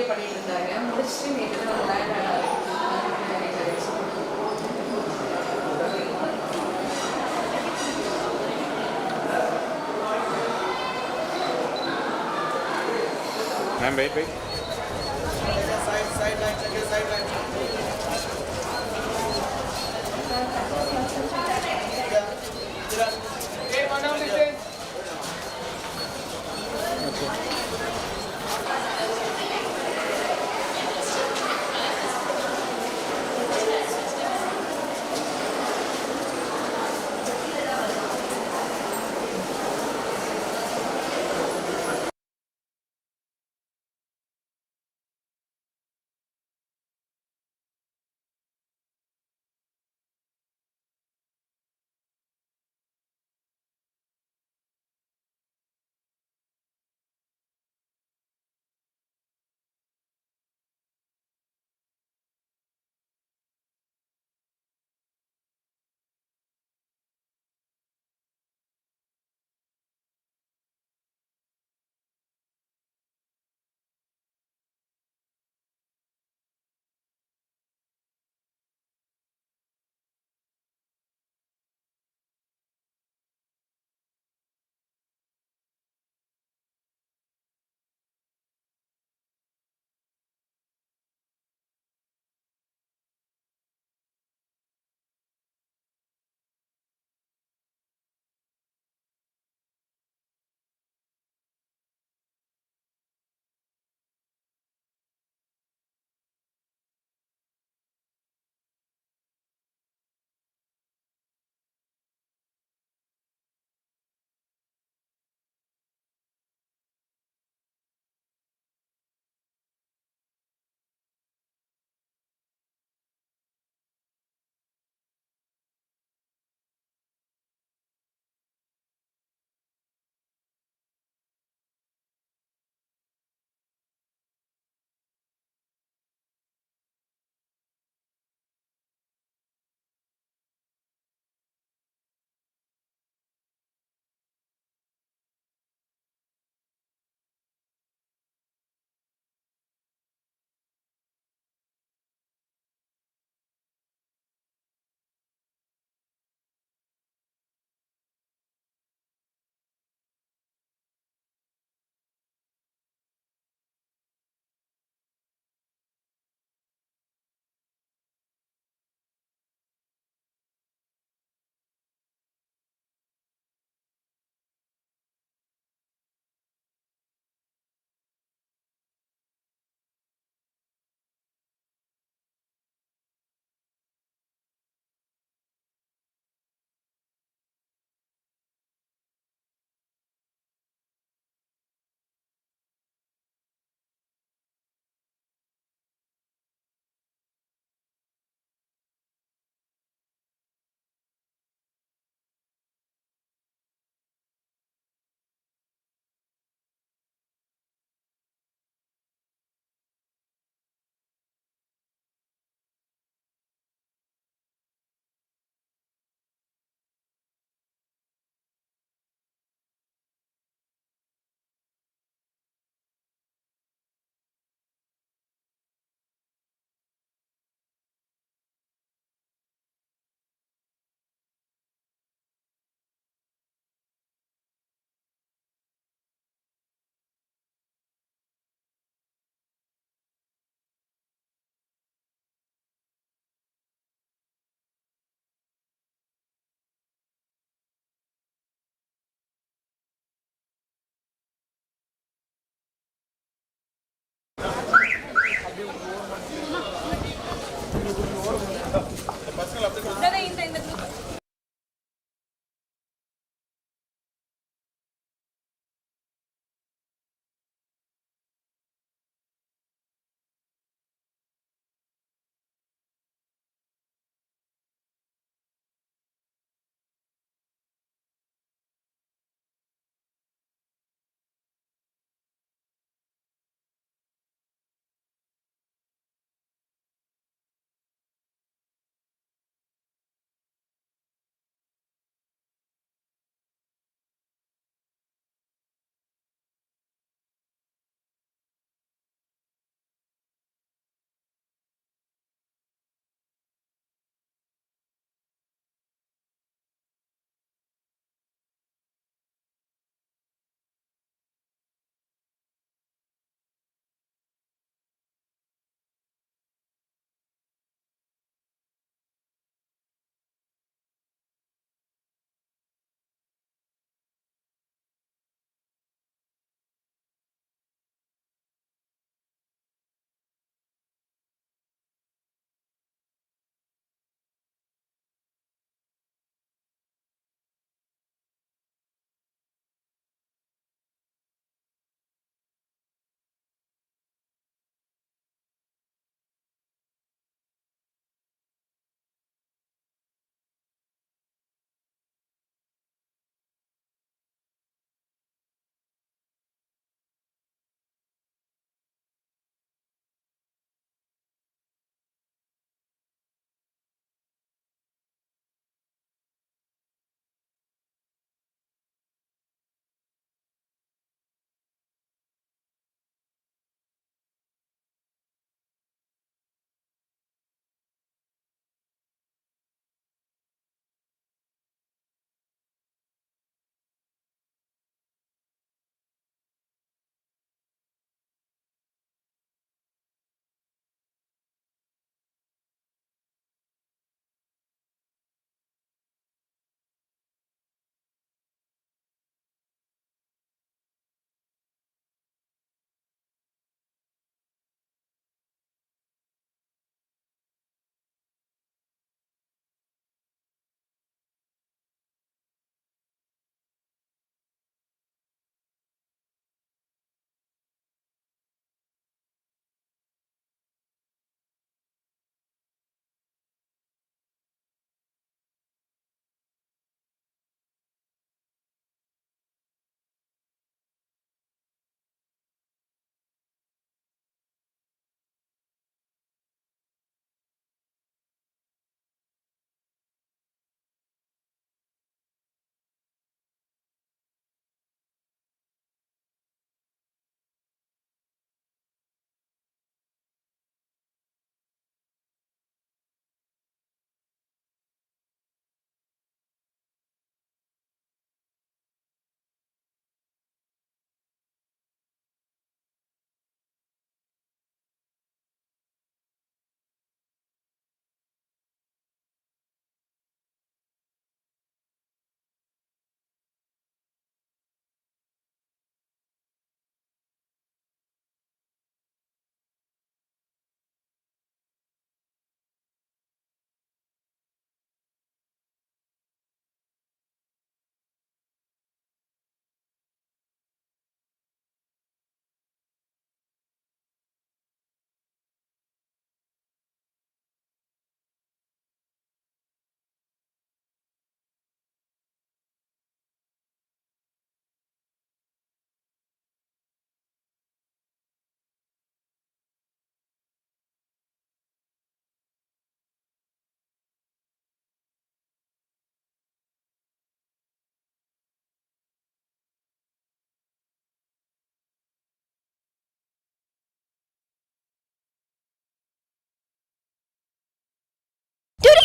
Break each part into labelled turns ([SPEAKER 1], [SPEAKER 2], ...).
[SPEAKER 1] பண்ணிட்டு இருந்தாங்க. முடிச்சுட்டு நேற்று தான் land
[SPEAKER 2] Ma'am, wait.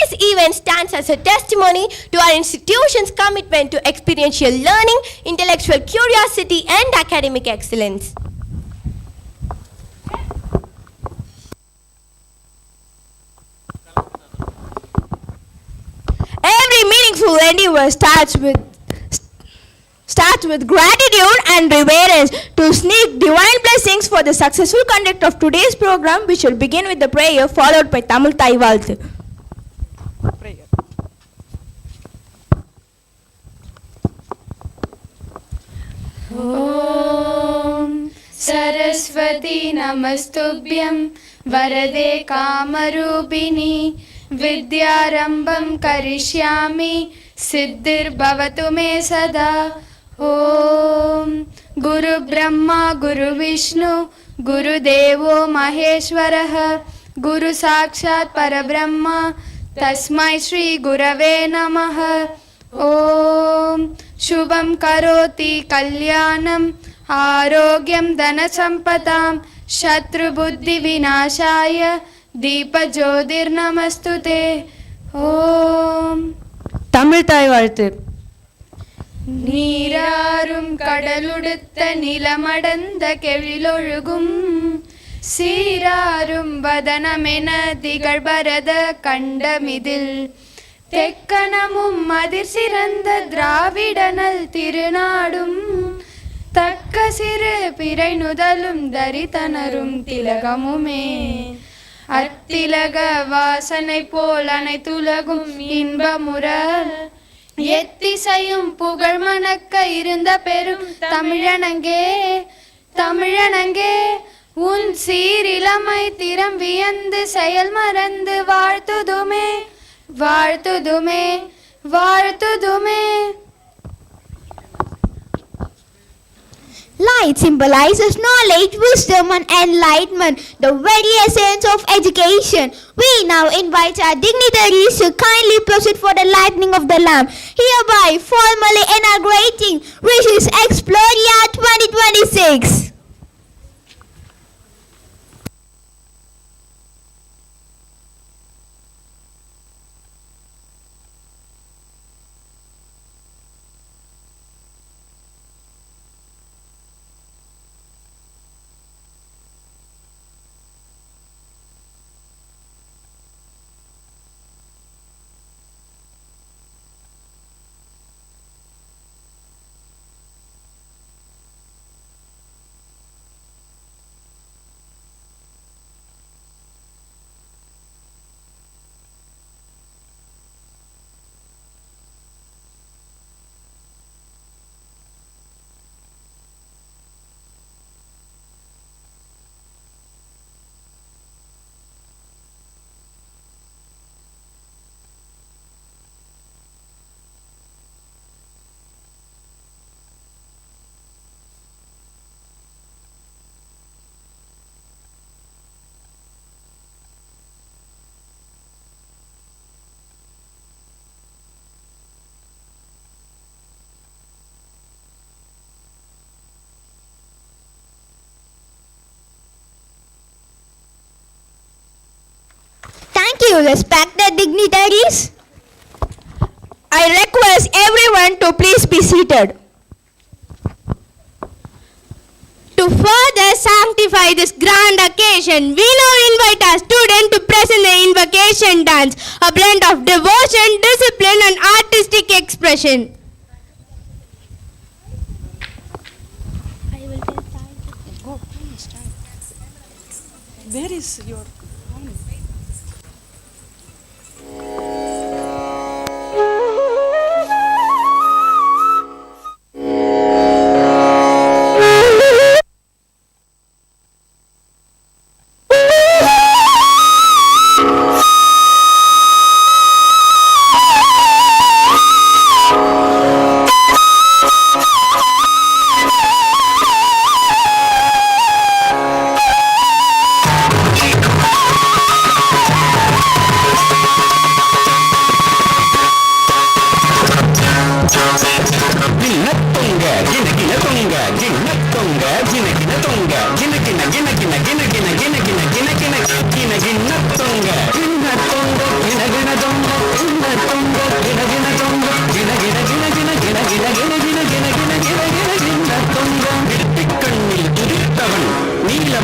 [SPEAKER 3] Today's event stands as a testimony to our institution's commitment to experiential learning, intellectual curiosity, and academic excellence. Every meaningful endeavor starts with gratitude and reverence. To seek divine blessings for the successful conduct of today's program, we shall begin with the prayer followed by Tamil Thai Valthu. Prayer.
[SPEAKER 4] Om Saraswati Namastubhyam Varade Kamarubini Vidyarambam Karishyami Siddhir Bhavatu Me Sada. Om Guru Brahma Guru Vishnu Guru Devo Maheshwaraha Guru Sakshat Parabrahma Tasmai Shri Gurave Namaha. Om Shubham Karoti Kalyanam Arogyam Dana Sampatam Shatru Buddhi Vinashaya Deepa Jyotir Namastute. Om
[SPEAKER 3] Tamil Thai Valthu.
[SPEAKER 4] நீராறும் கடலுடுத்த நிலமடந்த கெழிலொழுகும் சீராறும் வதனமென திகழ்பரத கண்டமிதில் தெக்கணமும் அதிர் சிறந்த திராவிடனல் திருநாடும் தக்க சிறு பிறை நுதலும் தரித்தனரும் திலகமுமே அத்திலக வாசனை போல் அனைத்துலகும் இன்பமுற எத்திசையும் புகழ் மணக்க இருந்த பெரும் தமிழனங்கே தமிழனங்கே உன் சீரிலமை திறம் வியந்து செயல் மறந்து வாழ்த்துதுமே வாழ்த்துதுமே வாழ்த்துதுமே.
[SPEAKER 5] Light symbolizes knowledge, wisdom and enlightenment, the very essence of education. We now invite our dignitaries to kindly proceed for the lighting of the lamp, hereby formally inaugurating Rishs Exporia 2026. Thank you, respected dignitaries. I request everyone to please be seated. To further sanctify this grand occasion, we now invite our students to present the invocation dance, a blend of devotion, discipline and artistic expression.
[SPEAKER 6] Where is your...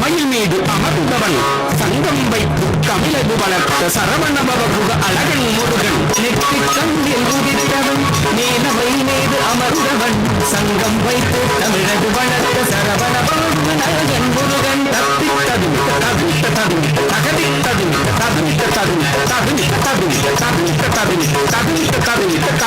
[SPEAKER 7] மயில் மீது அமர்ந்தவன் சங்கம் வைத்து கமிழகு வளர்த்த சரவணபவகுக அழகன் முருகன் நெற்றி கண்ணில் உதித்தவன் மேலவை மீது அமர்ந்தவன் சங்கம் வைத்து தமிழகு வளர்த்த சரவணபவகுக அழகன் முருகன் தப்பித்ததும் தவித்ததும் தகதித்ததும் தவித்ததும் தவித்ததும் தவித்ததும் தவித்ததும் தவித்ததும்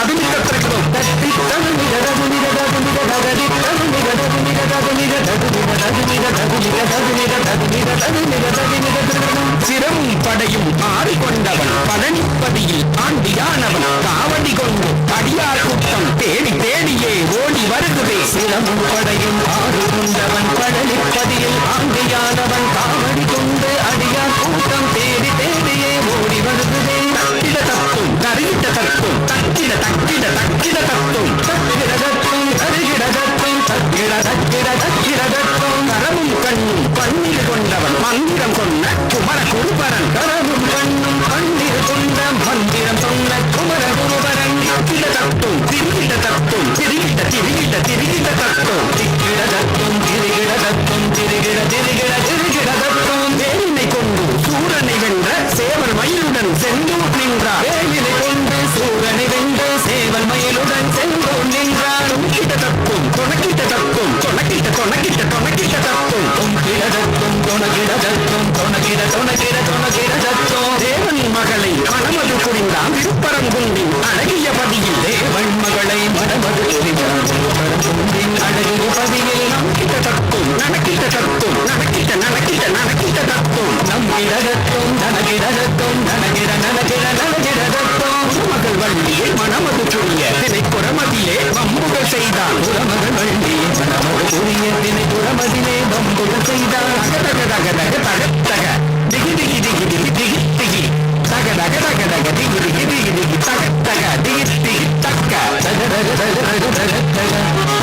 [SPEAKER 7] தத்தித்ததும் சிரமும் படையும் ஆறிக்கொண்டவன் பழனிப்பதியில் ஆண்டியானவன் காவடி கொண்டு அடியார் கூட்டம் தேடி தேடியே ஓடி வருகுதே சிரமும் படையும் ஆறிக்கொண்டவன் பழனிப்பதியில் ஆண்டியானவன் காவடி கொண்டு அடியார் கூட்டம் தேடி தேடியே ஓடி வருகுதே தட்டிட தத்தும் கருகிட்ட தத்தும் தட்டிட தக்கிட தக்கிட தத்தும் தக்கிட தத்தும் கருகிட தத்தும் தக்கிட தக்கிட தக்கிட தத்தும் கரமும் கண்ணும் பன்னீர் கொண்டவன் மந்திரம் சொன்ன குமர குருபரன் கரமும் கண்ணும் பன்னீர் கொண்ட மந்திரம் சொன்ன குமர குருபரன் திக்கிட தத்தும் திரிகிட தத்தும் திரிகிட திரிகிட திரிகிட தத்தும் திக்கிட தத்தும் திரிகிட தத்தும் திரிகிட திரிகிட திரிகிட தத்தும் வேலினை கொண்டு சூரனை வென்ற சேவல் மயிலுடன் செந்தூர் நின்றார் வேலினை கொண்டு சூரனை வென்ற சேவல் மயிலுடன் செந்தூர் நின்றார் துணக்கிட்ட தத்தும் துணக்கிட்ட தத்தும் துணக்கிட்ட துணக்கிட்ட துணக்கிட்ட தத்தும் துணக்கிட தத்தும் துணக்கிட தத்தும் துணக்கிட துணக்கிட துணக்கிட தத்தும் தேவன் மகளை மணமது புரிந்தான் திருப்பரங்குன்றின் அழகிய பதியில் தேவன் மகளை மணமது புரிந்தான் திருப்பரங்குன்றின் அழகிய பதியில் நம்பிட்ட தத்தும் நடக்கிட்ட தத்தும் நடக்கிட்ட நடக்கிட்ட நடக்கிட்ட தத்தும் நம்பிட தத்தும் நனகிட தத்தும் நனகிட நனகிட நனகிட தத்தும் மகள் வள்ளியை மணமது புரிய திரைப்புறமதிலே வம்புகள் செய்தான் புறமகள் வள்ளியை மணமது புரிய திரைப்புறமதிலே வம்புகள் செய்தான் தக தக தக தக தக திகி திகி திகி திகி திகி திகி தக தக தக தக திகி திகி திகி திகி தக தக திகி திகி தக்க தக தக தக தக தக தக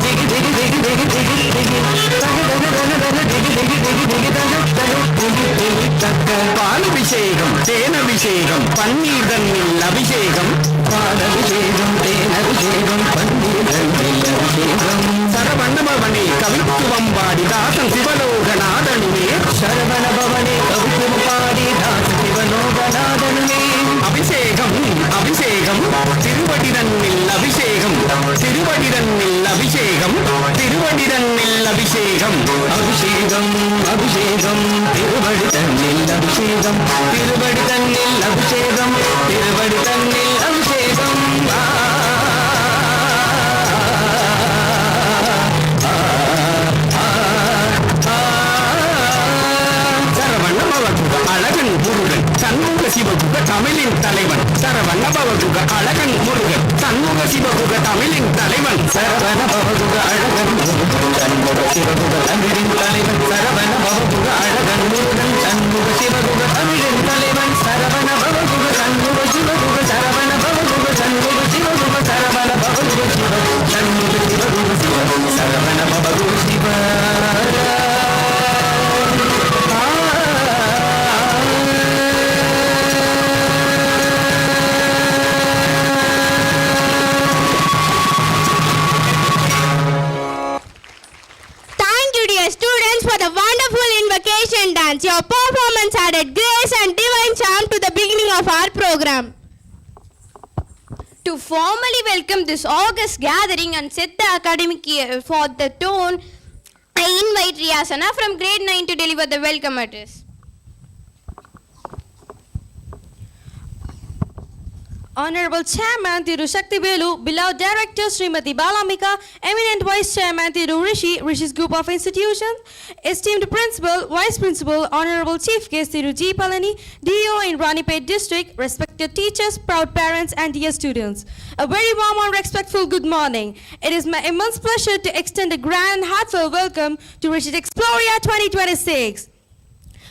[SPEAKER 7] திகி திகி திகி திகி திகி திகி தக தக தக தக திகி திகி திகி திகி தக தக திகி திகி தக்க பாலபிஷேகம் தேனபிஷேகம் பன்னீர் தண்ணில் அபிஷேகம் பாலபிஷேகம் தேனபிஷேகம் பன்னீர் தண்ணில் அபிஷேகம் சரவணபவனே கவித்துவம் பாடி தாசன் சிவலோகநாதனுமே சரவணபவனே கவித்துவம் பாடி தாசன் சிவலோகநாதனுமே அபிஷேகம் அபிஷேகம் திருவடிதன்னில் அபிஷேகம் திருவடிதன்னில் அபிஷேகம் திருவடிதன்னில் அபிஷேகம் அபிஷேகம் அபிஷேகம் திருவடிதன்னில் அபிஷேகம் திருவடிதன்னில் அபிஷேகம் திருவடிதன்னில் அபிஷேகம் அழகன் முருகன் சண்முக சிவகுக தமிழின் தலைவன் சரவணபவகுக அழகன் முருகன் சண்முக சிவகுக தமிழின் தலைவன் சரவணபவகுக அழகன் முருகன் சண்முக சிவகுக தமிழின் தலைவன் சரவணபவகுக அழகன் முருகன் சண்முக சிவகுக தமிழின் தலைவன் சரவணபவகுக சண்முக சிவகுக சரவணபவகுக சண்முக சிவகுக சரவணபவகுக சிவ சண்முக சிவகுக சிவ சரவணபவகுக சிவ
[SPEAKER 3] For the wonderful invocation dance, your performance added grace and divine charm to the beginning of our program. To formally welcome this august gathering and set the academic year for the tone, I invite Riyasana from grade 9 to deliver the welcome address.
[SPEAKER 6] Honorable Chairman Thiru Shakti Velu, beloved Director Srimati Balamika, eminent Vice Chairman Thiru Rishi, Rishs Group of Institutions, esteemed Principal, Vice Principal, Honorable Chief Guest Thiru G. Palani, DO in Ranipet District, respected teachers, proud parents and dear students. A very warm and respectful good morning. It is my immense pleasure to extend a grand heartfelt welcome to Rishs Exporia 2026.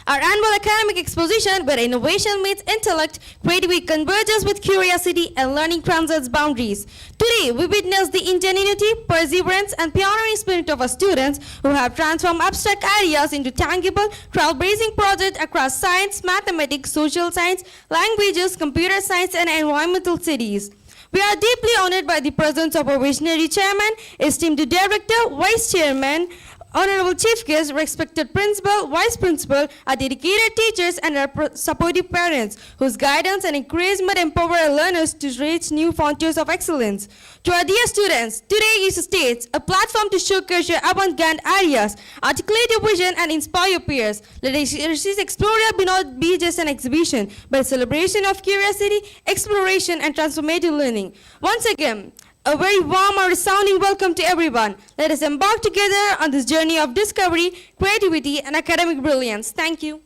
[SPEAKER 6] Our annual academic exposition where innovation meets intellect, creativity converges with curiosity and learning transcends boundaries. Today, we witness the ingenuity, perseverance and pioneering spirit of our students who have transformed abstract ideas into tangible, trailblazing projects across science, mathematics, social science, languages, computer science and environmental studies. We are deeply honored by the presence of our visionary chairman, esteemed director, vice chairman, Honorable Chief Guest, respected Principal, Vice Principal, our dedicated teachers and our supportive parents, whose guidance and encouragement empower our learners to reach new frontiers of excellence. To our dear students, today is a stage, a platform to showcase your avant-garde ideas, articulate your vision and inspire your peers. Let Rishs Exporia be not be just an exhibition, but a celebration of curiosity, exploration and transformative learning. Once again, a very warm and resounding welcome to everyone. Let us embark together on this journey of discovery, creativity and academic brilliance. Thank you.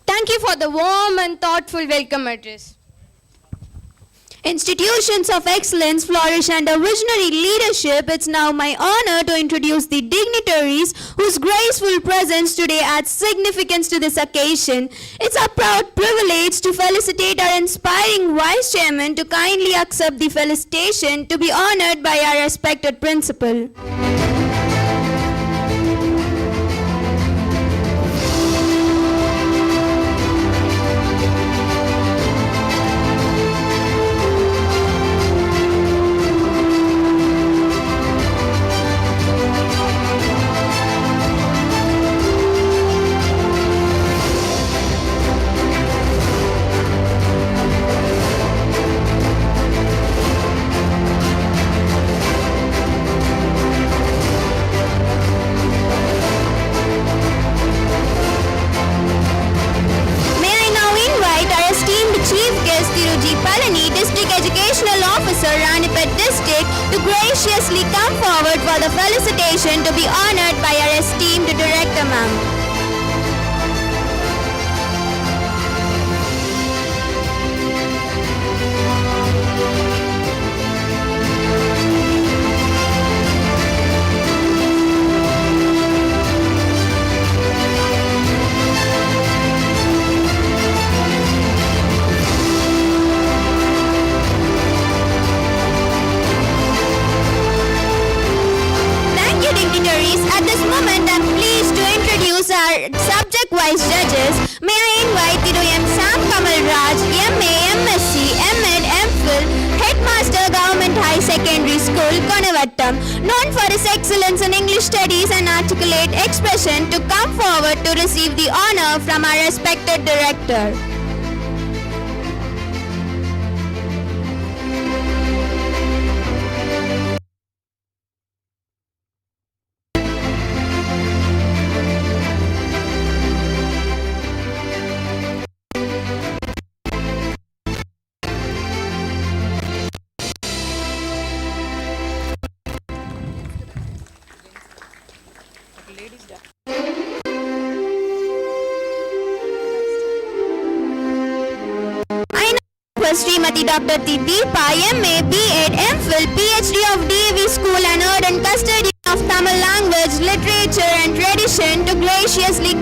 [SPEAKER 4] Thank you for the warm and thoughtful welcome address. Institutions of excellence flourish under visionary leadership. It's now my honor to introduce the dignitaries whose graceful presence today adds significance to this occasion. It's our proud privilege to felicitate our inspiring Vice Chairman to kindly accept the felicitation to be honored by our respected principal. To graciously come forward for the felicitation to be honored by our esteemed Director Ma'am. At this moment, I'm pleased to introduce our subject-wise judges. May I invite the M. Sam Kamal Raj, MA, MSc, MEd, MPhil, Headmaster, Government High Secondary School, Konavattam, known for his excellence in English studies and articulate expression, to come forward to receive the honor from our respected director. Srimati Dr. Deepa, MA, B.Ed, MPhil, PhD of DAV School and Ardent Custodian of Tamil Language, Literature and Tradition, to graciously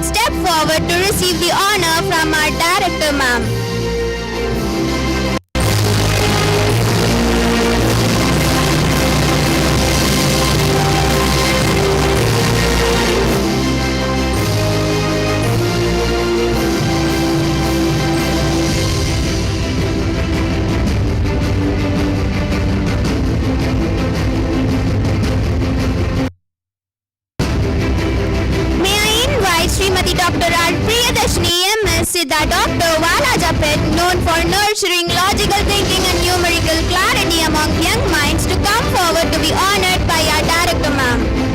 [SPEAKER 4] step forward to receive the honor from our Director Ma'am. Dr. Valajapet, known for nurturing logical thinking and numerical clarity among young minds, to come forward to be honored by our Director Ma'am.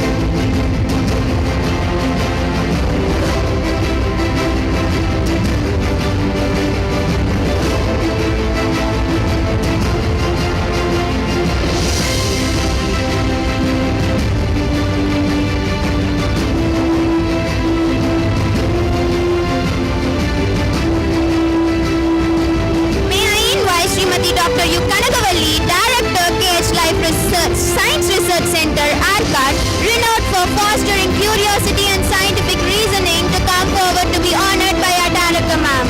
[SPEAKER 4] Dr. U. Kanagavalli, Director, KH Life Research, Science Research Center, Arcot, renowned for fostering curiosity and scientific reasoning, to come forward to be honored by our Director Ma'am.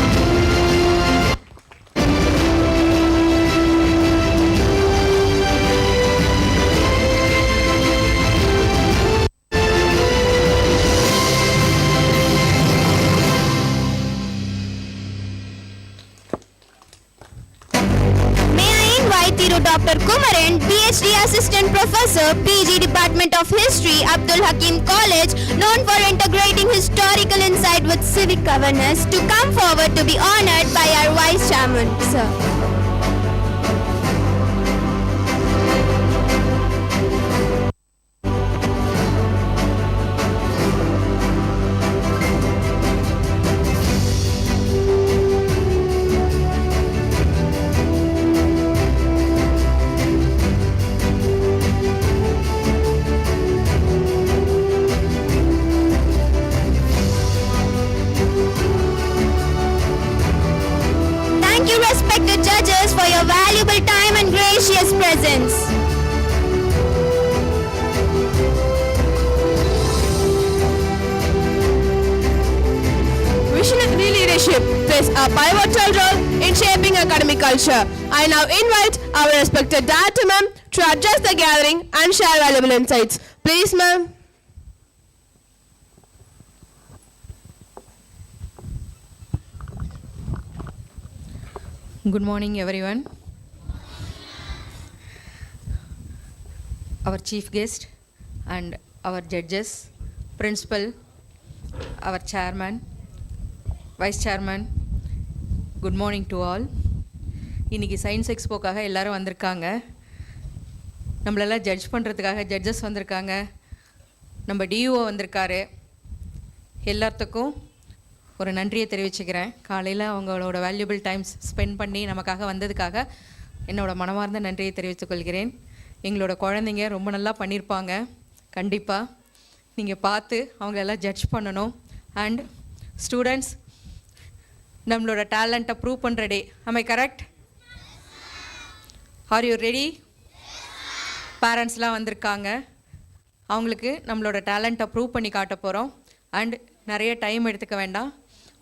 [SPEAKER 4] Dr. Kumaran, PhD Assistant Professor, PG Department of History, Abdul Hakim College, known for integrating historical insight with civic governance, to come forward to be honored by our Vice Chairman, sir. Thank you, respected judges, for your valuable time and gracious presence.
[SPEAKER 1] Visionary leadership plays a pivotal role in shaping academic culture. I now invite our respected director ma'am to address the gathering and share valuable insights. Please, ma'am.
[SPEAKER 8] Good morning, everyone. Our chief guest and our judges, principal, our chairman, vice chairman, good morning to all. இன்னைக்கு science எக்ஸ்போக்காக எல்லாரும் வந்திருக்காங்க. நம்மளெல்லாம் judge பண்ணுறதுக்காக judges வந்திருக்காங்க. நம்ம டியூஓ வந்திருக்காரு. எல்லாத்துக்கும் ஒரு நன்றியை தெரிவிச்சுக்கிறேன். காலையில் அவங்களோட வேல்யூபிள் டைம்ஸ் ஸ்பெண்ட் பண்ணி நமக்காக வந்ததுக்காக என்னோடய மனமார்ந்த நன்றியை தெரிவித்துக் கொள்கிறேன். எங்களோட குழந்தைங்க ரொம்ப நல்லா பண்ணியிருப்பாங்க. கண்டிப்பாக நீங்கள் பார்த்து அவங்களெல்லாம் ஜட்ஜ் பண்ணணும். அண்ட் ஸ்டூடெண்ட்ஸ், நம்மளோட டேலண்ட்டை ப்ரூவ் பண்ணுற day. am I correct? Are you ready? பேரண்ட்ஸ்லாம் வந்திருக்காங்க. அவங்களுக்கு நம்மளோட டேலண்ட்டை ப்ரூவ் பண்ணி காட்ட போகிறோம். அண்ட் நிறைய டைம் எடுத்துக்க வேண்டாம்.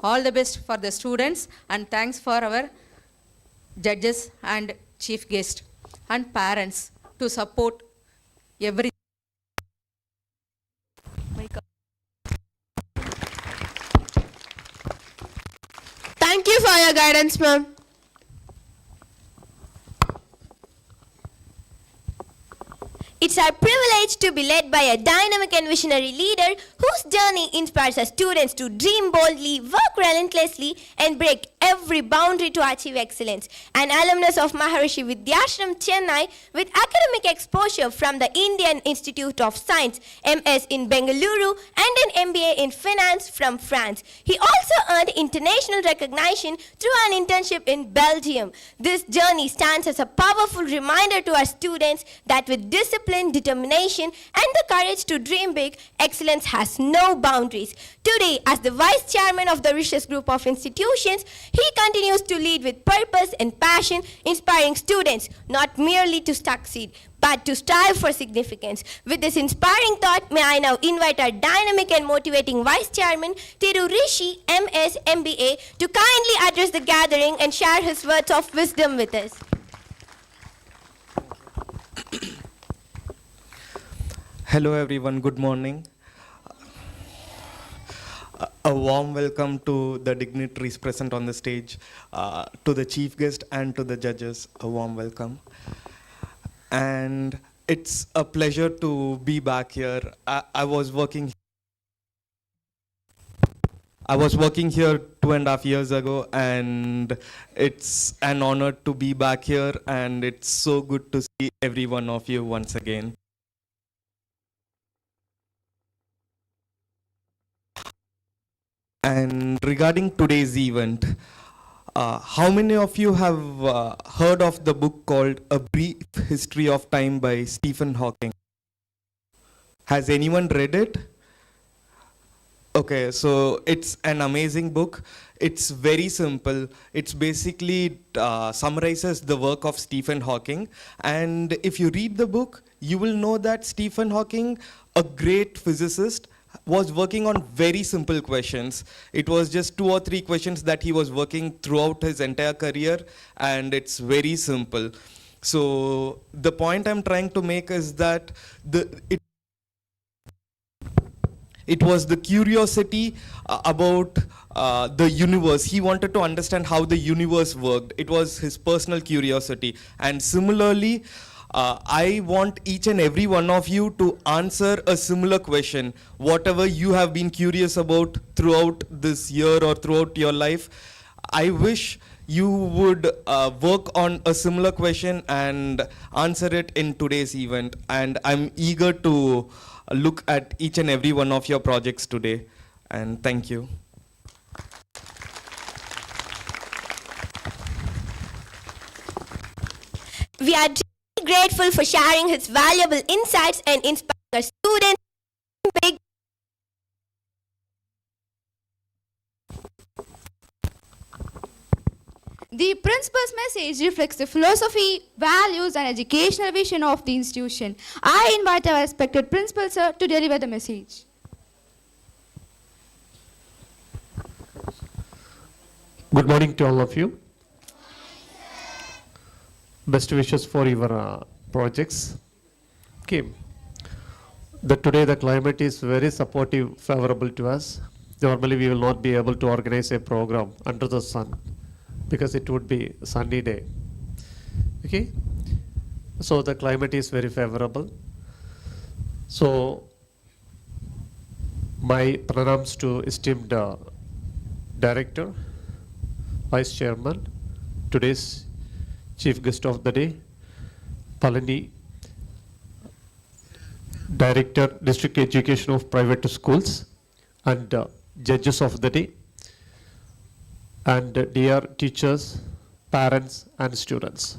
[SPEAKER 8] All the best for the students and thanks for our judges and chief guest and parents to support every.
[SPEAKER 1] Thank you for your guidance, ma'am.
[SPEAKER 4] It's our privilege to be led by a dynamic and visionary leader whose journey inspires our students to dream boldly, work relentlessly, and break every boundary to achieve excellence. An alumnus of Maharishi Vidyashram, Chennai, with academic exposure from the Indian Institute of Science, MS in Bengaluru, and an MBA in Finance from France. He also earned international recognition through an internship in Belgium. This journey stands as a powerful reminder to our students that with discipline, determination, and the courage to dream big, excellence has no boundaries. Today, as the Vice Chairman of the Rishs Group of Institutions, he continues to lead with purpose and passion, inspiring students not merely to succeed, but to strive for significance. With this inspiring thought, may I now invite our dynamic and motivating Vice Chairman, Thiru Rishi, MS, MBA, to kindly address the gathering and share his words of wisdom with us.
[SPEAKER 9] Hello everyone, good morning. A warm welcome to the dignitaries present on the stage, to the chief guest and to the judges, a warm welcome. And it's a pleasure to be back here. I was working here 2.5 years ago, and it's an honor to be back here, and it's so good to see every one of you once again. And regarding today's event, how many of you have heard of the book called A Brief History of Time by Stephen Hawking? Has anyone read it? Okay, so it's an amazing book. It's very simple. It's basically summarizes the work of Stephen Hawking. And if you read the book, you will know that Stephen Hawking, a great physicist, was working on very simple questions. It was just 2 or 3 questions that he was working throughout his entire career, and it's very simple. So the point I'm trying to make is that it was the curiosity about the universe. He wanted to understand how the universe worked. It was his personal curiosity. And similarly, I want each and every one of you to answer a similar question. Whatever you have been curious about throughout this year or throughout your life, I wish you would work on a similar question and answer it in today's event. And I'm eager to look at each and every one of your projects today. And thank you.
[SPEAKER 5] We are deeply grateful for sharing his valuable insights and inspiring our students.
[SPEAKER 10] The principal's message reflects the philosophy, values, and educational vision of the institution. I invite our respected principal, sir, to deliver the message.
[SPEAKER 11] Good morning to all of you. Best wishes for your projects. Okay. Today the climate is very supportive, favorable to us. Normally we will not be able to organize a program under the sun because it would be a sunny day. Okay. So the climate is very favorable. So my pranams to esteemed director, vice chairman, today's chief guest of the day, Palani, director, district education of private schools, and judges of the day, and dear teachers, parents, and students.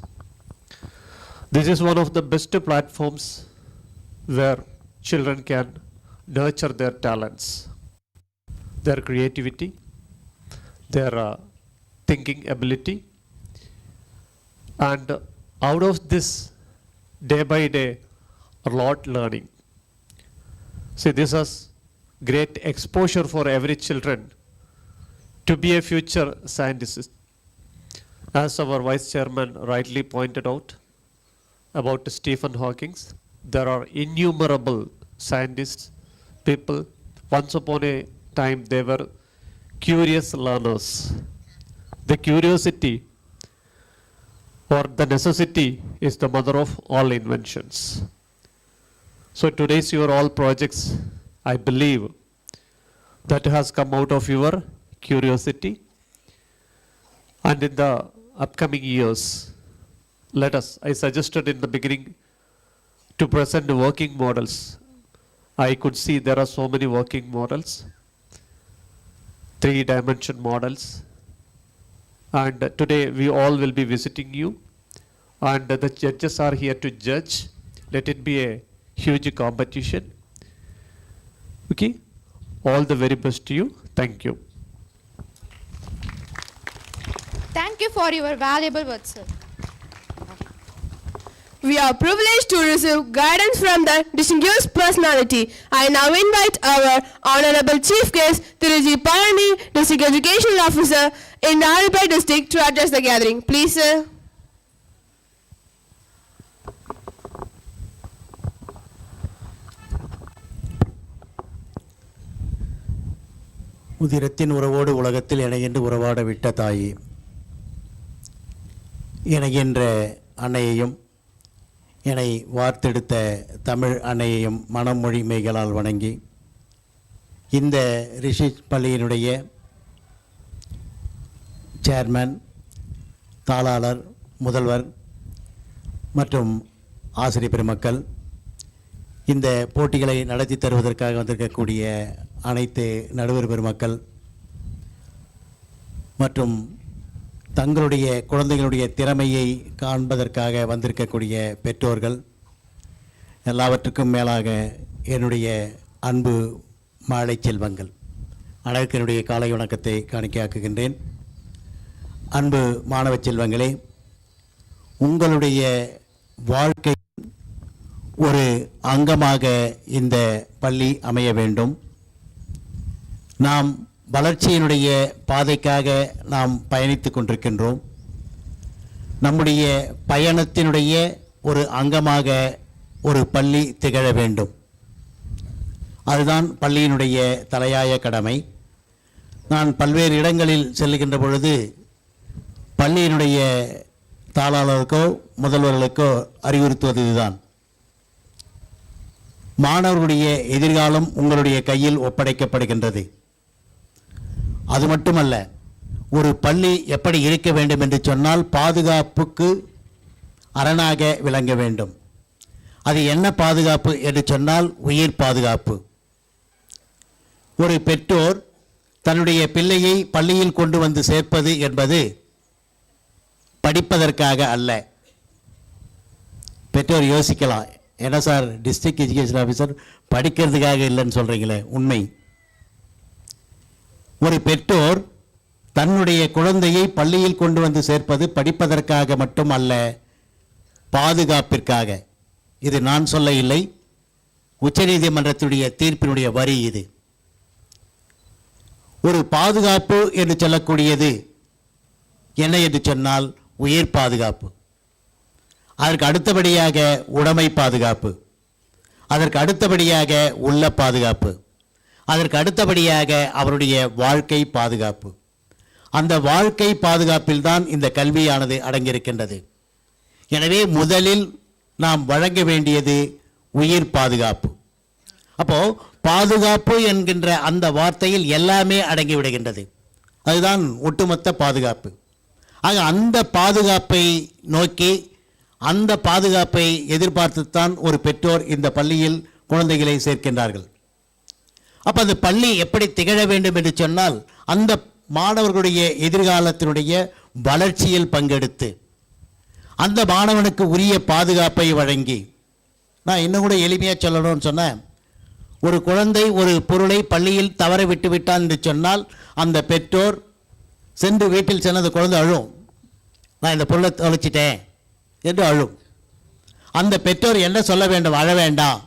[SPEAKER 11] This is one of the best platforms where children can nurture their talents, their creativity, their thinking ability, and out of this, day by day, a lot learning. See, this is great exposure for every children to be a future scientist. As our vice chairman rightly pointed out about Stephen Hawking, there are innumerable scientists, people. Once upon a time, they were curious learners. The curiosity or the necessity is the mother of all inventions. So today's your all projects, I believe, that has come out of your curiosity. And in the upcoming years, I suggested in the beginning to present the working models. I could see there are so many working models, 3-dimension models. And today we all will be visiting you, and the judges are here to judge. Let it be a huge competition. Okay, all the very best to you. Thank you.
[SPEAKER 10] Thank you for your valuable words, sir.
[SPEAKER 1] We are privileged to receive guidance from the distinguished personality. I now invite our Honorable Chief Guest, Thiruji Palani, District Education Officer in the Arcot District, to address the gathering. Please, sir.
[SPEAKER 12] உதிரத்தின் உறவோடு உலகத்தில் இணைகின்ற உறவாட விட்ட தாயே, இணைகின்ற அன்னையையும் என்னை வார்த்தெடுத்த தமிழ் அன்னையையும் மனமொழி மெய்களால் வணங்கி, இந்த ரிஷிஸ் பள்ளியினுடைய chairman, தாளாளர், முதல்வர் மற்றும் ஆசிரியர் பெருமக்கள், இந்த போட்டிகளை நடத்தி தருவதற்காக வந்திருக்கக்கூடிய அனைத்து நடுவர் பெருமக்கள் மற்றும் தங்களுடைய குழந்தைகளுடைய திறமையை காண்பதற்காக வந்திருக்கக்கூடிய பெற்றோர்கள், எல்லாவற்றுக்கும் மேலாக என்னுடைய அன்பு மாலை செல்வங்கள் அனைவருக்கும் என்னுடைய காலை வணக்கத்தை காணிக்கையாக்குகின்றேன். அன்பு மாணவ செல்வங்களே, உங்களுடைய வாழ்க்கை ஒரு அங்கமாக இந்த பள்ளி அமைய வேண்டும். நாம் வளர்ச்சியினுடைய பாதைக்காக நாம் பயணித்து கொண்டிருக்கின்றோம். நம்முடைய பயணத்தினுடைய ஒரு அங்கமாக ஒரு பள்ளி திகழ வேண்டும். அதுதான் பள்ளியினுடைய தலையாய கடமை. நான் பல்வேறு இடங்களில் செல்லுகின்ற பொழுது பள்ளியினுடைய தாளாளருக்கோ முதல்வர்களுக்கோ அறிவுறுத்துவது இதுதான். மாணவர்களுடைய எதிர்காலம் உங்களுடைய கையில் ஒப்படைக்கப்படுகின்றது. அது மட்டுமல்ல, ஒரு பள்ளி எப்படி இருக்க வேண்டும் என்று சொன்னால் பாதுகாப்புக்கு அரணாக விளங்க வேண்டும். அது என்ன பாதுகாப்பு என்று சொன்னால் உயிர் பாதுகாப்பு. ஒரு பெற்றோர் தன்னுடைய பிள்ளையை பள்ளியில் கொண்டு வந்து சேர்ப்பது என்பது படிப்பதற்காக அல்ல. பெற்றோர் யோசிக்கலாம், என்ன சார் டிஸ்ட்ரிக்ட் எஜுகேஷன் ஆஃபீஸர் படிக்கிறதுக்காக இல்லைன்னு சொல்கிறீங்களே. உண்மை. ஒரு பெற்றோர் தன்னுடைய குழந்தையை பள்ளியில் கொண்டு வந்து சேர்ப்பது படிப்பதற்காக மட்டும் அல்ல, பாதுகாப்பிற்காக. இது நான் சொல்ல இல்லை, உச்சநீதிமன்றத்துடைய தீர்ப்பினுடைய வரி இது. ஒரு பாதுகாப்பு என்று சொல்லக்கூடியது என்ன என்று சொன்னால் உயிர் பாதுகாப்பு. அதற்கு அடுத்தபடியாக உடைமை பாதுகாப்பு, அதற்கு அடுத்தபடியாக உள்ள பாதுகாப்பு, அதற்கு அடுத்தபடியாக அவருடைய வாழ்க்கை பாதுகாப்பு. அந்த வாழ்க்கை பாதுகாப்பில் தான் இந்த கல்வியானது அடங்கியிருக்கின்றது. எனவே முதலில் நாம் வழங்க வேண்டியது உயிர் பாதுகாப்பு. அப்போ பாதுகாப்பு என்கின்ற அந்த வார்த்தையில் எல்லாமே அடங்கிவிடுகின்றது. அதுதான் ஒட்டுமொத்த பாதுகாப்பு. ஆக அந்த பாதுகாப்பை நோக்கி, அந்த பாதுகாப்பை எதிர்பார்த்துத்தான் ஒரு பெற்றோர் இந்த பள்ளியில் குழந்தைகளை சேர்க்கின்றார்கள். அப்போ அந்த பள்ளி எப்படி திகழ வேண்டும் என்று சொன்னால், அந்த மாணவர்களுடைய எதிர்காலத்தினுடைய வளர்ச்சியில் பங்கெடுத்து அந்த மாணவனுக்கு உரிய பாதுகாப்பை வழங்கி, நான் இன்னும் கூட எளிமையாக சொல்லணும்னு சொன்னேன், ஒரு குழந்தை ஒரு பொருளை பள்ளியில் தவற விட்டு விட்டான் என்று சொன்னால் அந்த பெற்றோர் சென்று வீட்டில் சென்று அந்த குழந்தை அழும், நான் இந்த பொருளை தொலைச்சிட்டேன் என்று அழும். அந்த பெற்றோர் என்ன சொல்ல வேண்டும்? அழ வேண்டாம்,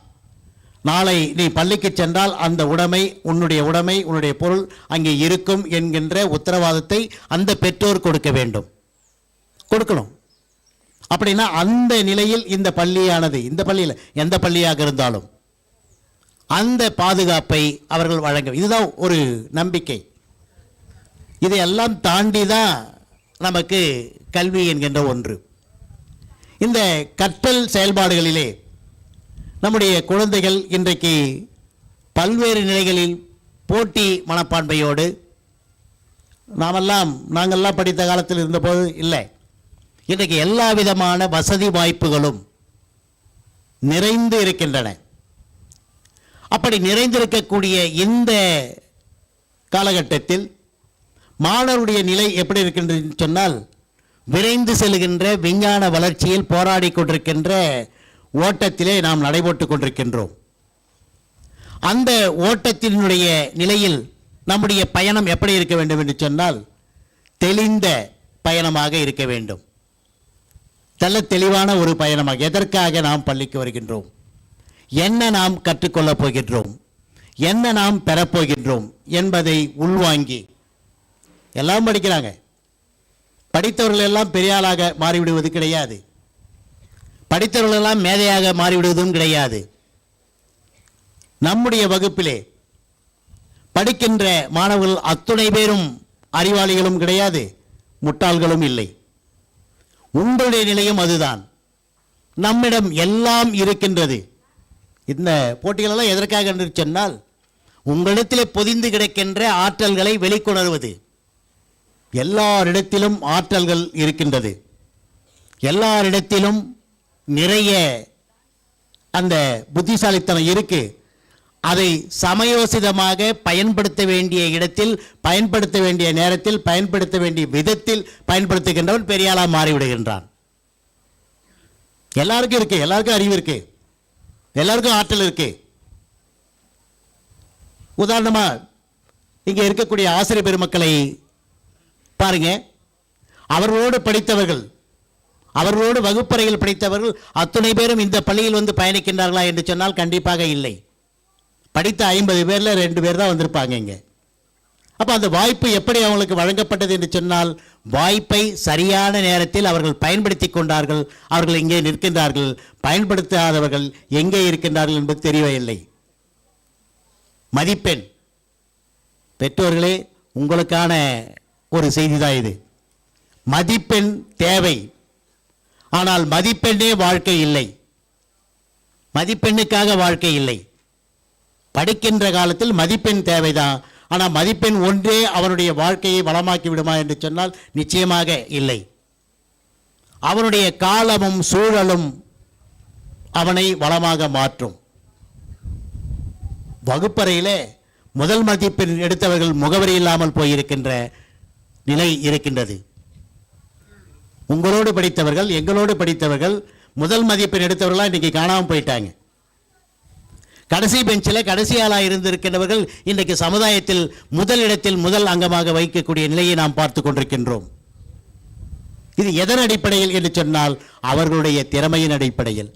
[SPEAKER 12] நாளை நீ பள்ளிக்கு சென்றால் அந்த உடைமை உன்னுடைய உடைமை, உன்னுடைய பொருள் அங்கே இருக்கும் என்கின்ற உத்தரவாதத்தை அந்த பெற்றோர் கொடுக்க வேண்டும், கொடுக்கணும். அப்படின்னா அந்த நிலையில் இந்த பள்ளியானது, இந்த பள்ளியில் எந்த பள்ளியாக இருந்தாலும் அந்த பாதுகாப்பை அவர்கள் வழங்க. இதுதான் ஒரு நம்பிக்கை. இதையெல்லாம் தாண்டி தான் நமக்கு கல்வி என்கின்ற ஒன்று. இந்த கற்றல் செயல்பாடுகளிலே நம்முடைய குழந்தைகள் இன்றைக்கு பல்வேறு நிலைகளில் போட்டி மனப்பான்மையோடு, நாங்கள்லாம் படித்த காலத்தில் இருந்தபோது இல்லை, இன்றைக்கு எல்லா விதமான வசதி வாய்ப்புகளும் நிறைந்து இருக்கின்றன. அப்படி நிறைந்திருக்கக்கூடிய இந்த காலகட்டத்தில் மாணவருடைய நிலை எப்படி இருக்கின்றது சொன்னால், விரைந்து செல்கின்ற விஞ்ஞான வளர்ச்சியில் போராடி கொண்டிருக்கின்ற ஓட்டத்திலே நாம் நடைபோட்டு கொண்டிருக்கின்றோம். அந்த ஓட்டத்தினுடைய நிலையில் நம்முடைய பயணம் எப்படி இருக்க வேண்டும் என்று சொன்னால், தெளிந்த பயணமாக இருக்க வேண்டும். தெளிவான ஒரு பயணமாக. எதற்காக நாம் பள்ளிக்கு வருகின்றோம், என்ன நாம் கற்றுக்கொள்ளப் போகின்றோம், என்ன நாம் பெறப்போகின்றோம் என்பதை உள்வாங்கி. எல்லாம் படிக்கிறாங்க, படித்தவர்கள் எல்லாம் பெரிய ஆளாக மாறிவிடுவது கிடையாது, படித்தவர்கள் எல்லாம் மேதையாக மாறிவிடுவதும் கிடையாது. நம்முடைய வகுப்பிலே படிக்கின்ற மாணவர்கள் அத்துணை பேரும் அறிவாளிகளும் கிடையாது, முட்டாள்களும் இல்லை. உங்களுடைய நிலையும் அதுதான். நம்மிடம் எல்லாம் இருக்கின்றது. இந்த போட்டிகளெல்லாம் எதற்காக என்று சொன்னால், உங்களிடத்தில் பொதிந்து கிடக்கின்ற ஆற்றல்களை வெளிக்கொணர்வது. எல்லாரிடத்திலும் ஆற்றல்கள் இருக்கின்றது, எல்லாரிடத்திலும் நிறைய அந்த புத்திசாலித்தனம் இருக்கு. அதை சமயோசிதமாக பயன்படுத்த வேண்டிய இடத்தில், பயன்படுத்த வேண்டிய நேரத்தில், பயன்படுத்த வேண்டிய விதத்தில் பயன்படுத்துகின்றவன் பெரியாளாக மாறிவிடுகின்றான். எல்லாருக்கும் இருக்கு, எல்லாருக்கும் அறிவு இருக்கு, எல்லாருக்கும் ஆற்றல் இருக்கு. உதாரணமா இங்க இருக்கக்கூடிய ஆசிரியர் பெருமக்களை பாருங்க. அவர்களோடு படித்தவர்கள், அவர்களோடு வகுப்பறையில் படித்தவர்கள் அத்துணை பேரும் இந்த பள்ளியில் வந்து பயணிக்கின்றார்களா என்று சொன்னால் கண்டிப்பாக இல்லை. படித்த 50 பேர்ல 2 பேர் தான் வந்திருப்பாங்க இங்கே. அப்போ அந்த வாய்ப்பு எப்படி அவங்களுக்கு வழங்கப்பட்டது என்று சொன்னால், வாய்ப்பை சரியான நேரத்தில் அவர்கள் பயன்படுத்தி கொண்டார்கள். அவர்கள் இங்கே நிற்கின்றார்கள். பயன்படுத்தாதவர்கள் எங்கே இருக்கின்றார்கள் என்பது தெரியவில்லை. மதிப்பெண் பெற்றோர்களே, உங்களுக்கான ஒரு செய்தி தான் இது. மதிப்பெண் தேவை, ஆனால் மதிப்பெண்ணே வாழ்க்கை இல்லை. மதிப்பெண்ணுக்காக வாழ்க்கை இல்லை. படிக்கின்ற காலத்தில் மதிப்பெண் தேவைதான். ஆனால் மதிப்பெண் ஒன்றே அவனுடைய வாழ்க்கையை வளமாக்கி விடுமா என்று சொன்னால் நிச்சயமாக இல்லை. அவனுடைய காலமும் சூழலும் அவனை வளமாக மாற்றும். வகுப்பறையிலே முதல் மதிப்பெண் எடுத்தவர்கள் முகவரி இல்லாமல் போயிருக்கின்ற நிலை இருக்கின்றது. உங்களோடு படித்தவர்கள், எங்களோடு படித்தவர்கள், முதல் மதிப்பெண் எடுத்தவர்களாக இன்றைக்கி காணாமல் போயிட்டாங்க. கடைசி பெஞ்சில் கடைசி ஆளாக இருந்திருக்கின்றவர்கள் இன்றைக்கு சமுதாயத்தில் முதல் இடத்தில் முதல் அங்கமாக வைக்கக்கூடிய நிலையை நாம் பார்த்து கொண்டிருக்கின்றோம். இது எதன் அடிப்படையில் என்று சொன்னால் அவர்களுடைய திறமையின் அடிப்படையில்.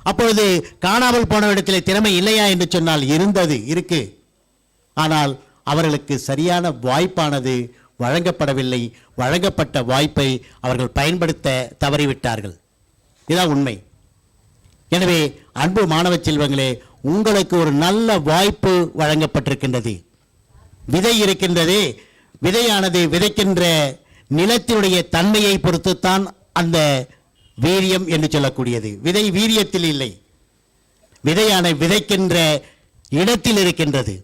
[SPEAKER 12] அப்பொழுது காணாமல் போன இடத்திலே திறமை இல்லையா என்று சொன்னால் இருந்தது, இருக்கு. ஆனால் அவர்களுக்கு சரியான வாய்ப்பானது வழங்கப்படவில்லை. வழங்கப்பட்ட வாய்ப்பை அவர்கள் பயன்படுத்த தவறிவிட்டார்கள். இதுதான் உண்மை. எனவே அன்பு மாணவ செல்வங்களே, உங்களுக்கு ஒரு நல்ல வாய்ப்பு வழங்கப்பட்டிருக்கின்றது. விதை இருக்கின்றது. விதையானது விதைக்கின்ற நிலத்தினுடைய தன்மையை பொறுத்துத்தான் அந்த வீரியம் என்று சொல்லக்கூடியது. விதை வீரியத்தில் இல்லை, விதையான விதைக்கின்ற இடத்தில் இருக்கின்றது.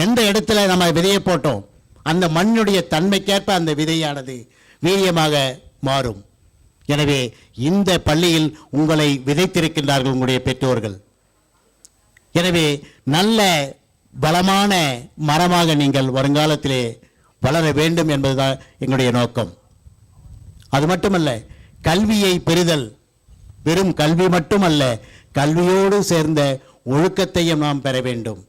[SPEAKER 12] எந்த இடத்துல நம்ம விதையை போட்டோம் அந்த மண்ணுடைய தன்மைக்கேற்ப அந்த விதையானது வீரியமாக மாறும். எனவே இந்த பள்ளியில் உங்களை விதைத்திருக்கின்றார்கள் உங்களுடைய பெற்றோர்கள். எனவே நல்ல பலமான மரமாக நீங்கள் வருங்காலத்திலே வளர வேண்டும் என்பதுதான் எங்களுடைய நோக்கம். அது மட்டுமல்ல, கல்வியை பெறுதல் வெறும் கல்வி மட்டுமல்ல, கல்வியோடு சேர்ந்த ஒழுக்கத்தையும் நாம் பெற வேண்டும்.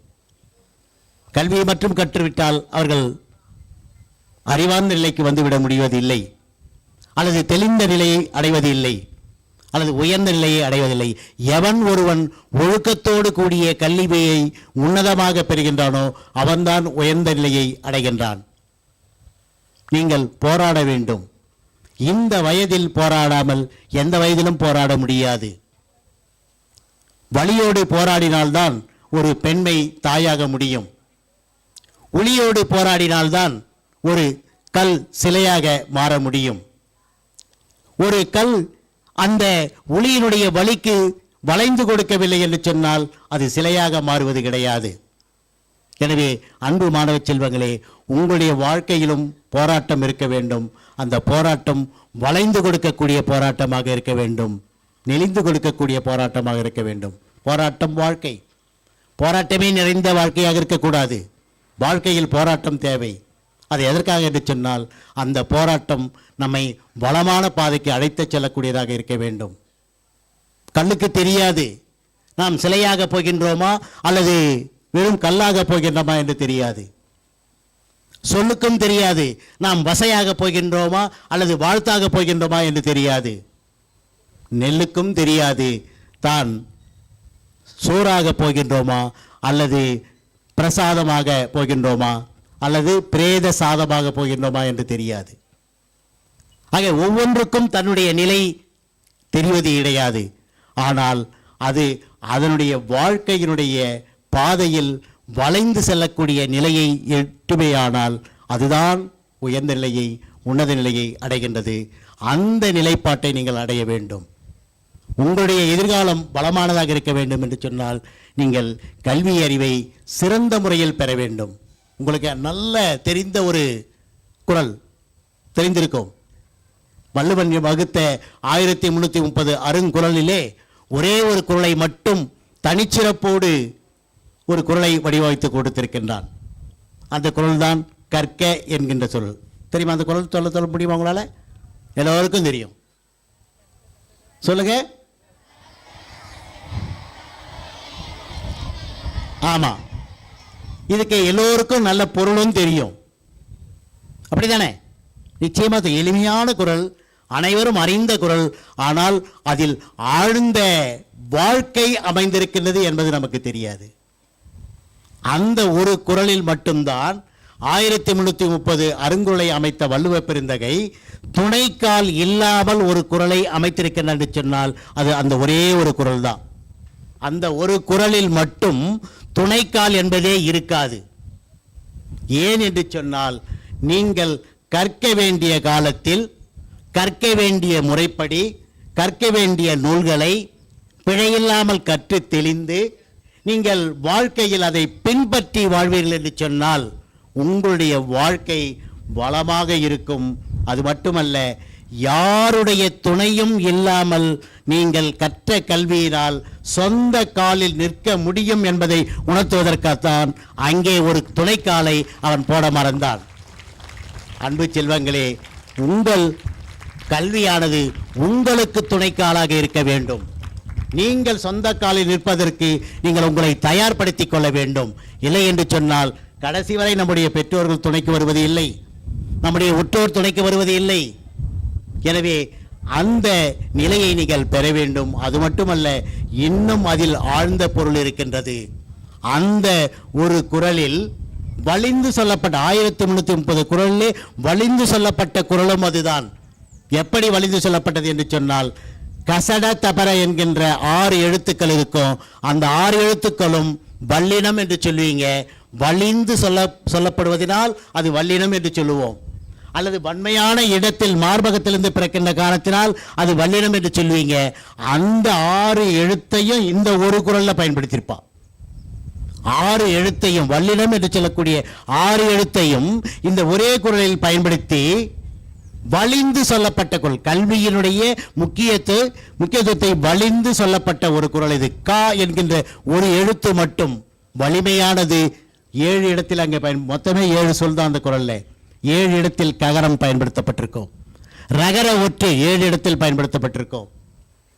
[SPEAKER 12] கல்வியை மட்டும் கற்றுவிட்டால் அவர்கள் அறிவார்ந்த நிலைக்கு வந்துவிட முடிவதில்லை, அல்லது தெளிந்த நிலையை அடைவதில்லை, அல்லது உயர்ந்த நிலையை அடைவதில்லை. எவன் ஒருவன் ஒழுக்கத்தோடு கூடிய கல்வியை உன்னதமாக பெறுகின்றானோ அவன்தான் உயர்ந்த நிலையை அடைகின்றான். நீங்கள் போராட வேண்டும். இந்த வயதில் போராடாமல் எந்த வயதிலும் போராட முடியாது. வலியோடு போராடினால்தான் ஒரு பெண்மை தாயாக முடியும். ஒளியோடு போராடினால்தான் ஒரு கல் சிலையாக மாற முடியும். ஒரு கல் அந்த ஒளியினுடைய வலிக்கு வளைந்து கொடுக்கவில்லை என்று சொன்னால் அது சிலையாக மாறுவது கிடையாது. எனவே அன்பு மாணவ செல்வங்களே, உங்களுடைய வாழ்க்கையிலும் போராட்டம் இருக்க வேண்டும். அந்த போராட்டம் வளைந்து கொடுக்கக்கூடிய போராட்டமாக இருக்க வேண்டும், நெளிந்து கொடுக்கக்கூடிய போராட்டமாக இருக்க வேண்டும். போராட்டம் வாழ்க்கை, போராட்டமே நிறைந்த வாழ்க்கையாக இருக்கக்கூடாது. வாழ்க்கையில் போராட்டம் தேவை. அது எதற்காக என்று சொன்னால் அந்த போராட்டம் நம்மை வளமான பாதைக்கு அழைத்துச் செல்லக்கூடியதாக இருக்க வேண்டும். கண்ணுக்கு தெரியாது நாம் சிலையாக போகின்றோமா அல்லது வெறும் கல்லாக போகின்றோமா என்று தெரியாது. சொல்லுக்கும் தெரியாது நாம் வசையாக போகின்றோமா அல்லது வாழ்த்தாக போகின்றோமா என்று தெரியாது. நெல்லுக்கும் தெரியாது தான் சோறாக போகின்றோமா அல்லது பிரசாதமாக போகின்றோமா அல்லது பிரேத சாதமாக போகின்றோமா என்று தெரியாது. ஆக ஒவ்வொன்றுக்கும் தன்னுடைய நிலை தெரிவது கிடையாது. ஆனால் அது அதனுடைய வாழ்க்கையினுடைய பாதையில் வளைந்து செல்லக்கூடிய நிலையை எட்டுமையானால் அதுதான் உயர்ந்த நிலையை, உன்னத நிலையை அடைகின்றது. அந்த நிலைப்பாட்டை நீங்கள் அடைய வேண்டும். உங்களுடைய எதிர்காலம் பலமானதாக இருக்க வேண்டும் என்று சொன்னால் நீங்கள் கல்வி அறிவை சிறந்த முறையில் பெற வேண்டும். உங்களுக்கு நல்ல தெரிந்த ஒரு குறள் தெரிந்திருக்கும். வள்ளுவன் வகுத்த 1330 அருங்குறளிலே ஒரே ஒரு குறளை மட்டும் தனிச்சிறப்போடு ஒரு குறளை வடிவமைத்து கொடுத்திருக்கின்றான். அந்த குறள் தான் கற்க என்கின்ற சொல். தெரியுமா? அந்த குறள் சொல்ல முடியுமா உங்களால்? எல்லோருக்கும் தெரியும். சொல்லுங்க. ஆமாம், இதுக்கு எல்லோருக்கும் நல்ல பொருளும் தெரியும். அப்படிதானே? நிச்சயமாக எளிமையான குறள், அனைவரும் அறிந்த குறள். ஆனால் அதில் ஆழ்ந்த வாழ்க்கை அமைந்திருக்கின்றது என்பது நமக்கு தெரியாது. அந்த ஒரு குறளில் மட்டும்தான் 1330 அருங்குறளை அமைத்த வள்ளுவ பெருந்தகை துணைக்கால் இல்லாமல் ஒரு குறளை அமைத்திருக்கின்றார் என்று சொன்னால் அது அந்த ஒரே ஒரு குறள் தான். அந்த ஒரு குறளில் மட்டும் துணைக்கால் என்பதே இருக்காது. ஏன் என்று சொன்னால் நீங்கள் கற்க வேண்டிய காலத்தில் கற்க வேண்டிய முறைப்படி கற்க வேண்டிய நூல்களை பிழையில்லாமல் கற்று தெளிந்து நீங்கள் வாழ்க்கையில் அதை பின்பற்றி வாழ்வீர்கள் என்று சொன்னால் உங்களுடைய வாழ்க்கை வளமாக இருக்கும். அது மட்டுமல்ல, யாருடைய துணையும் இல்லாமல் நீங்கள் கற்ற கல்வியினால் சொந்த காலில் நிற்க முடியும் என்பதை உணர்த்துவதற்காகத்தான் அங்கே ஒரு துணைக்காலை அவன் போட மறந்தான். அன்பு செல்வங்களே, உங்கள் கல்வியானது உங்களுக்கு துணைக்காலாக இருக்க வேண்டும். நீங்கள் சொந்த காலில் நிற்பதற்கு நீங்கள் உங்களை தயார்படுத்திக் கொள்ள வேண்டும். இல்லை என்று சொன்னால் கடைசி வரை நம்முடைய பெற்றோர்கள் துணைக்கு வருவது இல்லை, நம்முடைய உற்றோர் துணைக்கு வருவது இல்லை. எனவே அந்த நிலையை நீங்கள் பெற வேண்டும். அது மட்டுமல்ல, இன்னும் அதில் ஆழ்ந்த பொருள் இருக்கின்றது. அந்த ஒரு குறளில் வலிந்து சொல்லப்பட்ட 1330 குறளிலே வலிந்து சொல்லப்பட்ட குறளும் அதுதான். எப்படி வலிந்து சொல்லப்பட்டது என்று சொன்னால், கசட தபர என்கின்ற 6 எழுத்துக்கள் இருக்கும். அந்த 6 எழுத்துக்களும் வல்லினம் என்று சொல்லுவீங்க. வலிந்து சொல்லப்படுவதனால் அது வல்லினம் என்று சொல்லுவோம். அல்லது வன்மையான இடத்தில் மார்பகத்திலிருந்து பிறக்கின்ற காரணத்தினால் அது வல்லினம் என்று சொல்லுவீங்க. அந்த 6 எழுத்தையும் இந்த ஒரு குறள்ல பயன்படுத்தியிருப்பான். 6 எழுத்தையும், வல்லினம் என்று சொல்லக்கூடிய 6 எழுத்தையும் இந்த ஒரே குறளில் பயன்படுத்தி வலிந்து சொல்லப்பட்ட குறள், கல்வியினுடைய முக்கியத்துவத்தை வலிந்து சொல்லப்பட்ட ஒரு குறள் இது. கா என்கின்ற ஒரு எழுத்து மட்டும் வலிமையானது. 7 இடத்தில் அங்கே மொத்தமே 7 சொல் தான் அந்த குறள்ல. 7 இடத்தில் ககரம் பயன்படுத்தப்பட்டிருக்கும். ரகர ஒற்று 7 இடத்தில் பயன்படுத்தப்பட்டிருக்கும்.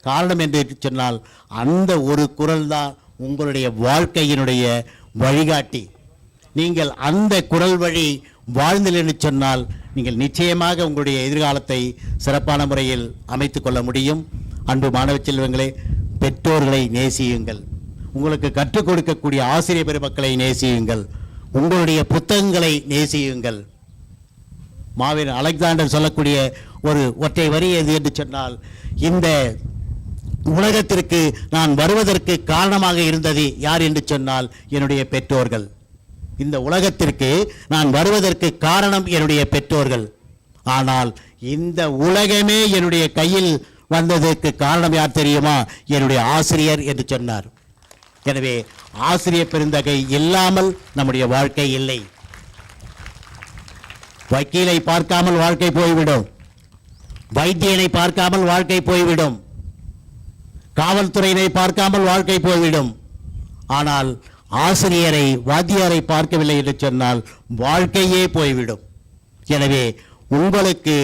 [SPEAKER 12] காரணம் என்று சொன்னால் அந்த ஒரு குறள் தான் உங்களுடைய வாழ்க்கையினுடைய வழிகாட்டி. நீங்கள் அந்த குறள் வழி வாழ்ந்தீர்கள் என்று சொன்னால் நீங்கள் நிச்சயமாக உங்களுடைய எதிர்காலத்தை சிறப்பான முறையில் அமைத்துக் கொள்ள முடியும். அன்பு மாணவ செல்வங்களே, பெற்றோர்களை நேசியுங்கள். உங்களுக்கு கற்றுக் கொடுக்கக்கூடிய ஆசிரியர் பெருமக்களை நேசியுங்கள். உங்களுடைய புத்தகங்களை நேசியுங்கள். மாவீரன் அலெக்சாண்டர் சொல்லக்கூடிய ஒரு ஒற்றை வரி எது என்று சொன்னால், இந்த உலகத்திற்கு நான் வருவதற்கு காரணமாக இருந்தது யார் என்று சொன்னால் என்னுடைய பெற்றோர்கள். இந்த உலகத்திற்கு நான் வருவதற்கு காரணம் என்னுடைய பெற்றோர்கள். ஆனால் இந்த உலகமே என்னுடைய கையில் வந்ததற்கு காரணம் யார் தெரியுமா? என்னுடைய ஆசிரியர் என்று சொன்னார். எனவே ஆசிரியர் பெருந்தகை இல்லாமல் நம்முடைய வாழ்க்கை இல்லை. வக்கீலை பார்க்காமல் வாழ்க்கை போய்விடும், வைத்தியனை பார்க்காமல் வாழ்க்கை போய்விடும், காவல்துறையினை பார்க்காமல் வாழ்க்கை போய்விடும். ஆனால் ஆசிரியரை, வாத்தியாரை பார்க்கவில்லை என்று சொன்னால் வாழ்க்கையே போய்விடும். எனவே உங்களுக்கு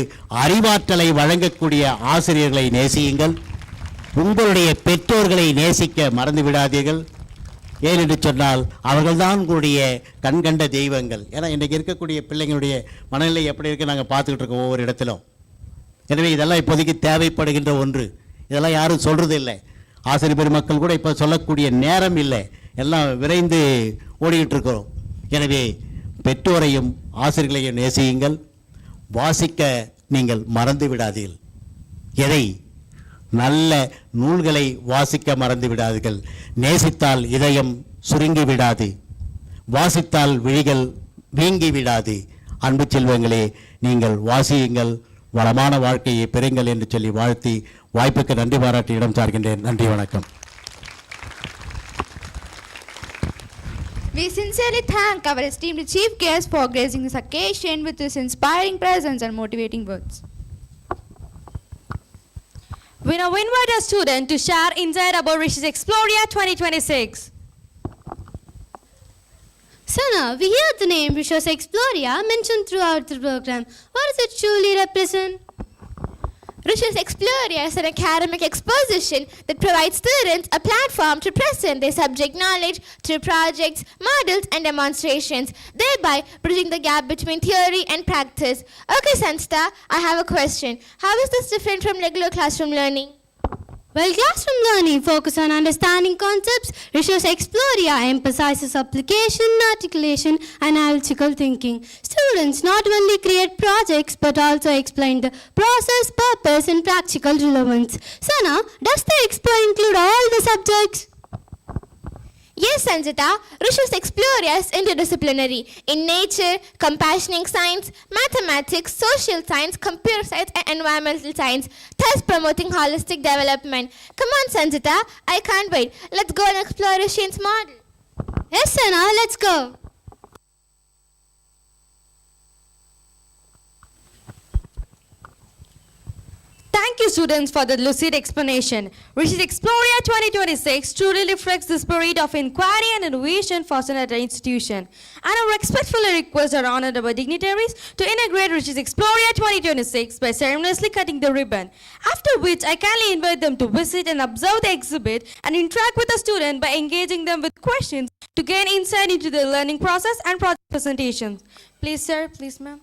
[SPEAKER 12] அறிவாற்றலை வழங்கக்கூடிய ஆசிரியர்களை நேசியுங்கள். உங்களுடைய பெற்றோர்களை நேசிக்க மறந்து விடாதீர்கள். ஏனென்று சொன்னால் அவர்கள்தான் உங்களுடைய கண்கண்ட தெய்வங்கள். ஏன்னா இன்றைக்கு இருக்கக்கூடிய பிள்ளைங்களுடைய மனநிலை எப்படி இருக்கு நாங்கள் பார்த்துக்கிட்டு இருக்கோம் ஒவ்வொரு இடத்திலும். எனவே இதெல்லாம் இப்போதைக்கு தேவைப்படுகின்ற ஒன்று. இதெல்லாம் யாரும் சொல்கிறது இல்லை. ஆசிரியர் பெருமக்கள் கூட இப்போ சொல்லக்கூடிய நேரம் இல்லை, எல்லாம் விரைந்து ஓடிக்கிட்டு இருக்கிறோம். எனவே பெற்றோரையும் ஆசிரியர்களையும் நேசியுங்கள். வாசிக்க நீங்கள் மறந்து விடாதீர்கள். எதை? நல்ல நூல்களை வாசிக்க மறந்து விடாதீர்கள். நேசித்தால் இதயம் சுருங்கி விடாது, வாசித்தால் விழிகள் வீங்கி விடாது. அன்பு செல்வங்களே, நீங்கள் வாசியுங்கள், வளமான வாழ்க்கையை பெறுங்கள் என்று சொல்லி வாழ்த்தி வாய்ப்புக்கு நன்றி பாராட்டி இடம் சார்கின்றேன். நன்றி, வணக்கம்.
[SPEAKER 10] We sincerely thank our esteemed chief guest for gracing this occasion with his inspiring presence and motivating words.
[SPEAKER 6] We now invite our student to share insight about Rishs Exporia 2026.
[SPEAKER 4] Sana, we hear the name Rishs Exporia mentioned throughout the program. What does it truly represent? Rishs Exporia is an academic exposition that provides students a platform to present their subject knowledge through projects, models and demonstrations, thereby bridging the gap between theory and practice. Okay, Sansta, I have a question. How is this different from regular classroom learning?
[SPEAKER 13] While classroom learning focuses on understanding concepts, Rishs Exporia emphasizes application, articulation, and analytical thinking. Students not only create projects but also explain the process, purpose, and practical relevance. Sana, does the expo include all the subjects?
[SPEAKER 5] Yes, Sanjita, Rishs Exporia is interdisciplinary in nature, compassioning science, mathematics, social science, computer science, and environmental science, thus promoting holistic development. Come on, Sanjita, I can't wait. Let's go and explore Rishs' model.
[SPEAKER 13] Yes, Sana, let's go.
[SPEAKER 6] Thank you, students, for the lucid explanation. Rishs Exporia 2026 truly reflects the spirit of inquiry and innovation fostered at our institution. And I respectfully request our honorable dignitaries to inaugurate Rishs Exporia 2026 by ceremoniously cutting the ribbon. After which, I kindly invite them to visit and observe the exhibit and interact with the student by engaging them with questions to gain insight into their learning process and project presentations. Please, sir. Please, ma'am.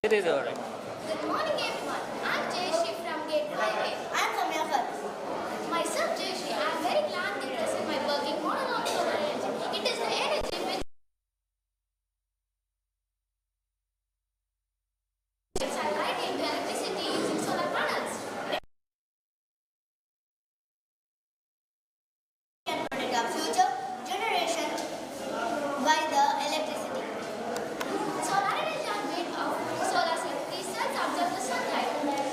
[SPEAKER 5] Good morning, everyone. I'm Jayashree from Gate 5A. I'm from Yafar. Myself, Jayashree, I'm very glad to present my working model on solar energy. It is the energy which sunlight into electricity using solar panels. We can protect our future generation by the electricity. Solar energy are made of solar cells. These cells absorb the sunlight.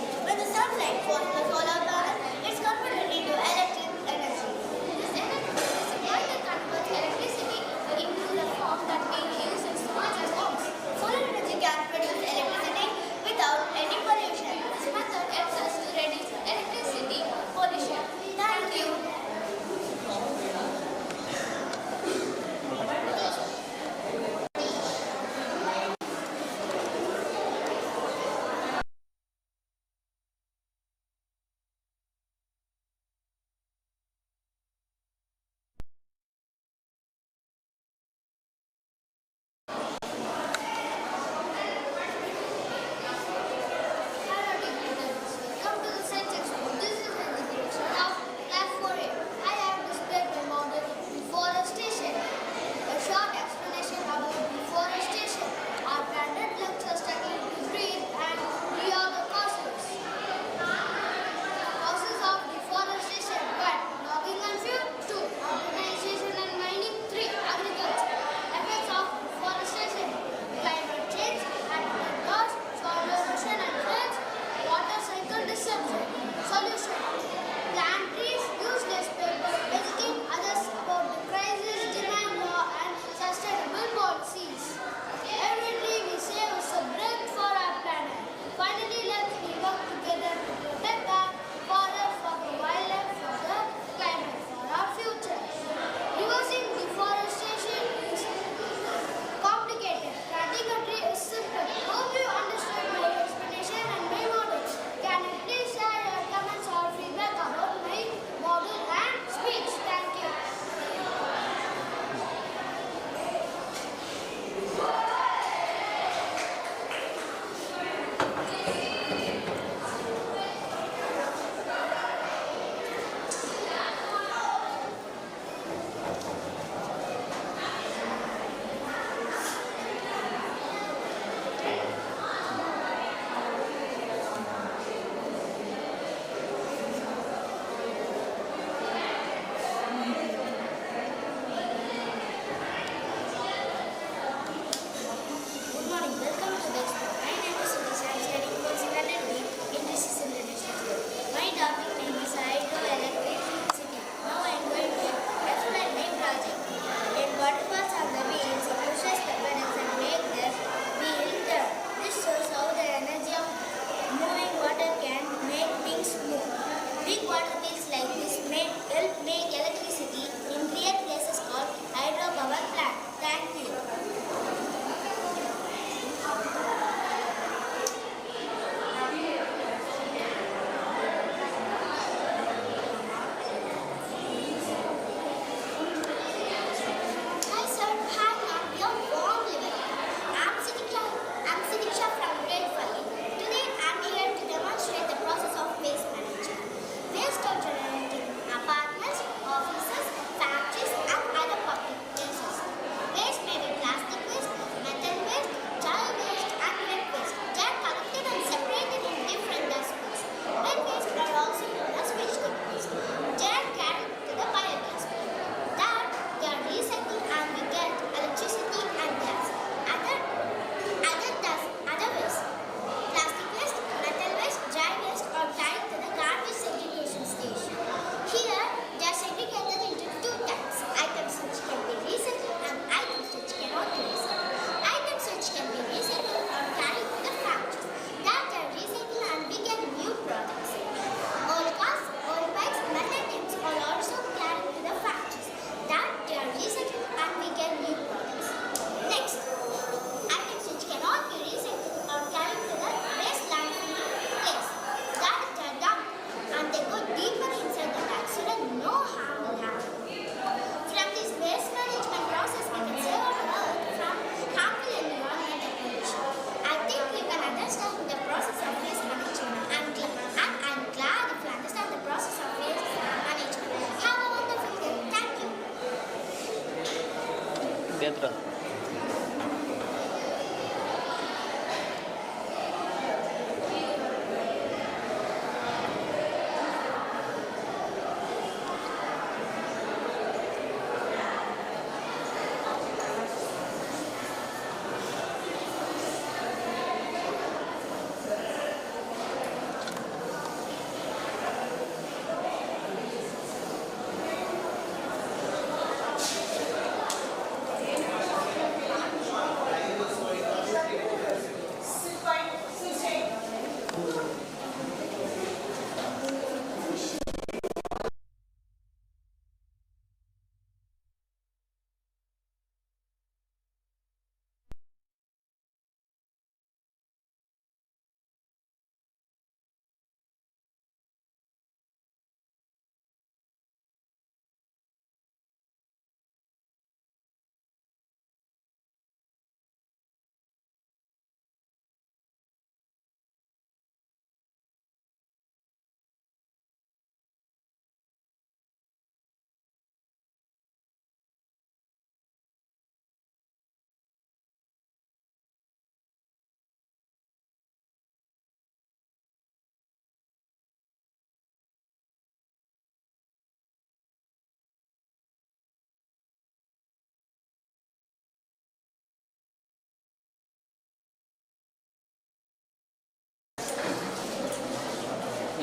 [SPEAKER 14] சேர்த்துட்டா.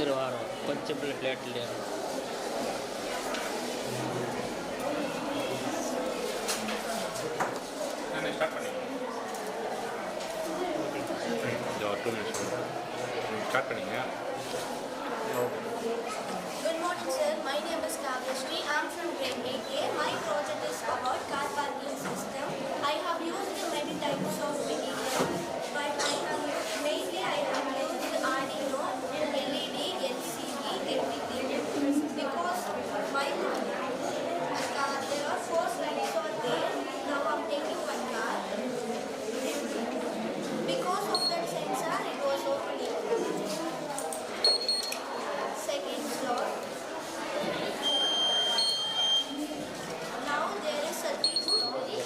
[SPEAKER 14] இரு வாரம் கொஞ்சம் plate இல்லையா.
[SPEAKER 2] Start பண்ணி 2 minutes start பண்ணிங்க.
[SPEAKER 4] Good morning, sir. My name is Kavashri. I am from grade 8A. My project is about car parking system. I have used many types of material, but mainly I have used Arduino, LED, LCD, everything. Because my there are 4 slides are there. Now I am taking one car. Because of that sensor, it was opening. Second floor. Now there is a 3-story.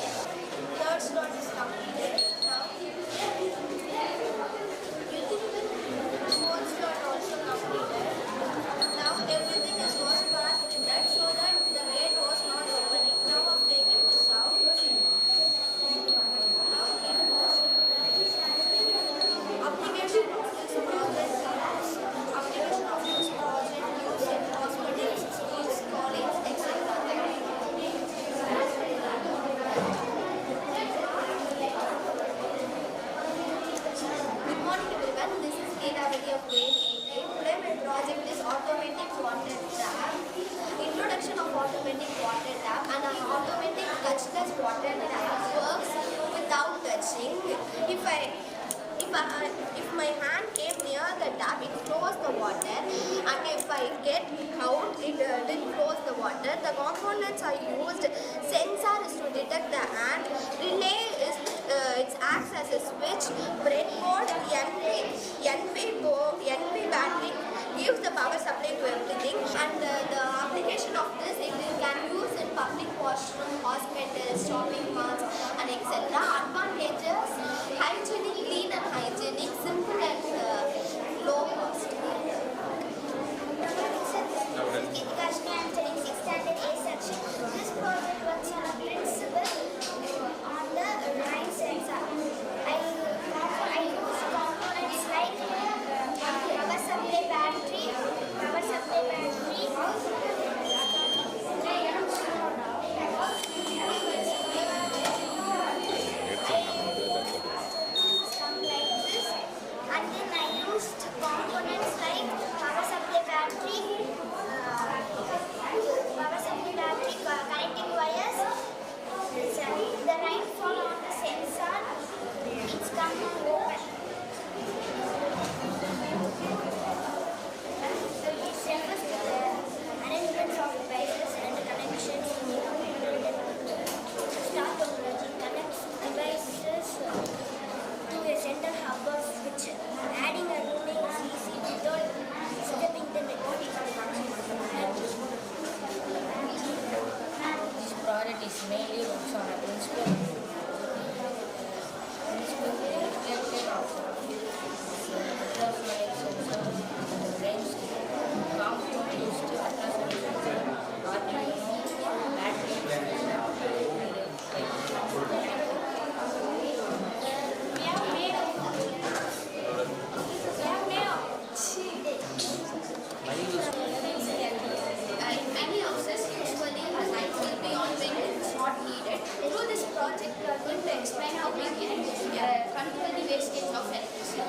[SPEAKER 4] Third floor is completed. Now fourth floor also completed. Now everything is was passed in that so that the gate was not opening. Now I'm taking this out. Now it was application of this project. Application of this project used in hospitals, schools, colleges, etc. Good morning everyone, this is Innovate of grade 8A. Today my project is automatic water tap, introduction of automatic water tap, and an automatic touchless water tap works without touching. If my hand came near the tap, it flows the water, and if I get out, it didn't flows the water. The components are used. Sensor is to detect the hand. Relay is it acts as a switch. Breadboard, NP battery gives the power supply to everything. And the application of this, it can use in public washroom, hospitals, shopping malls, and etc. Advantages: hygienic, clean and hygienic, simple and low cost. Education, I am studying 6th standard A section. This project works on a principle on the rain sensor. I use components like power supply battery,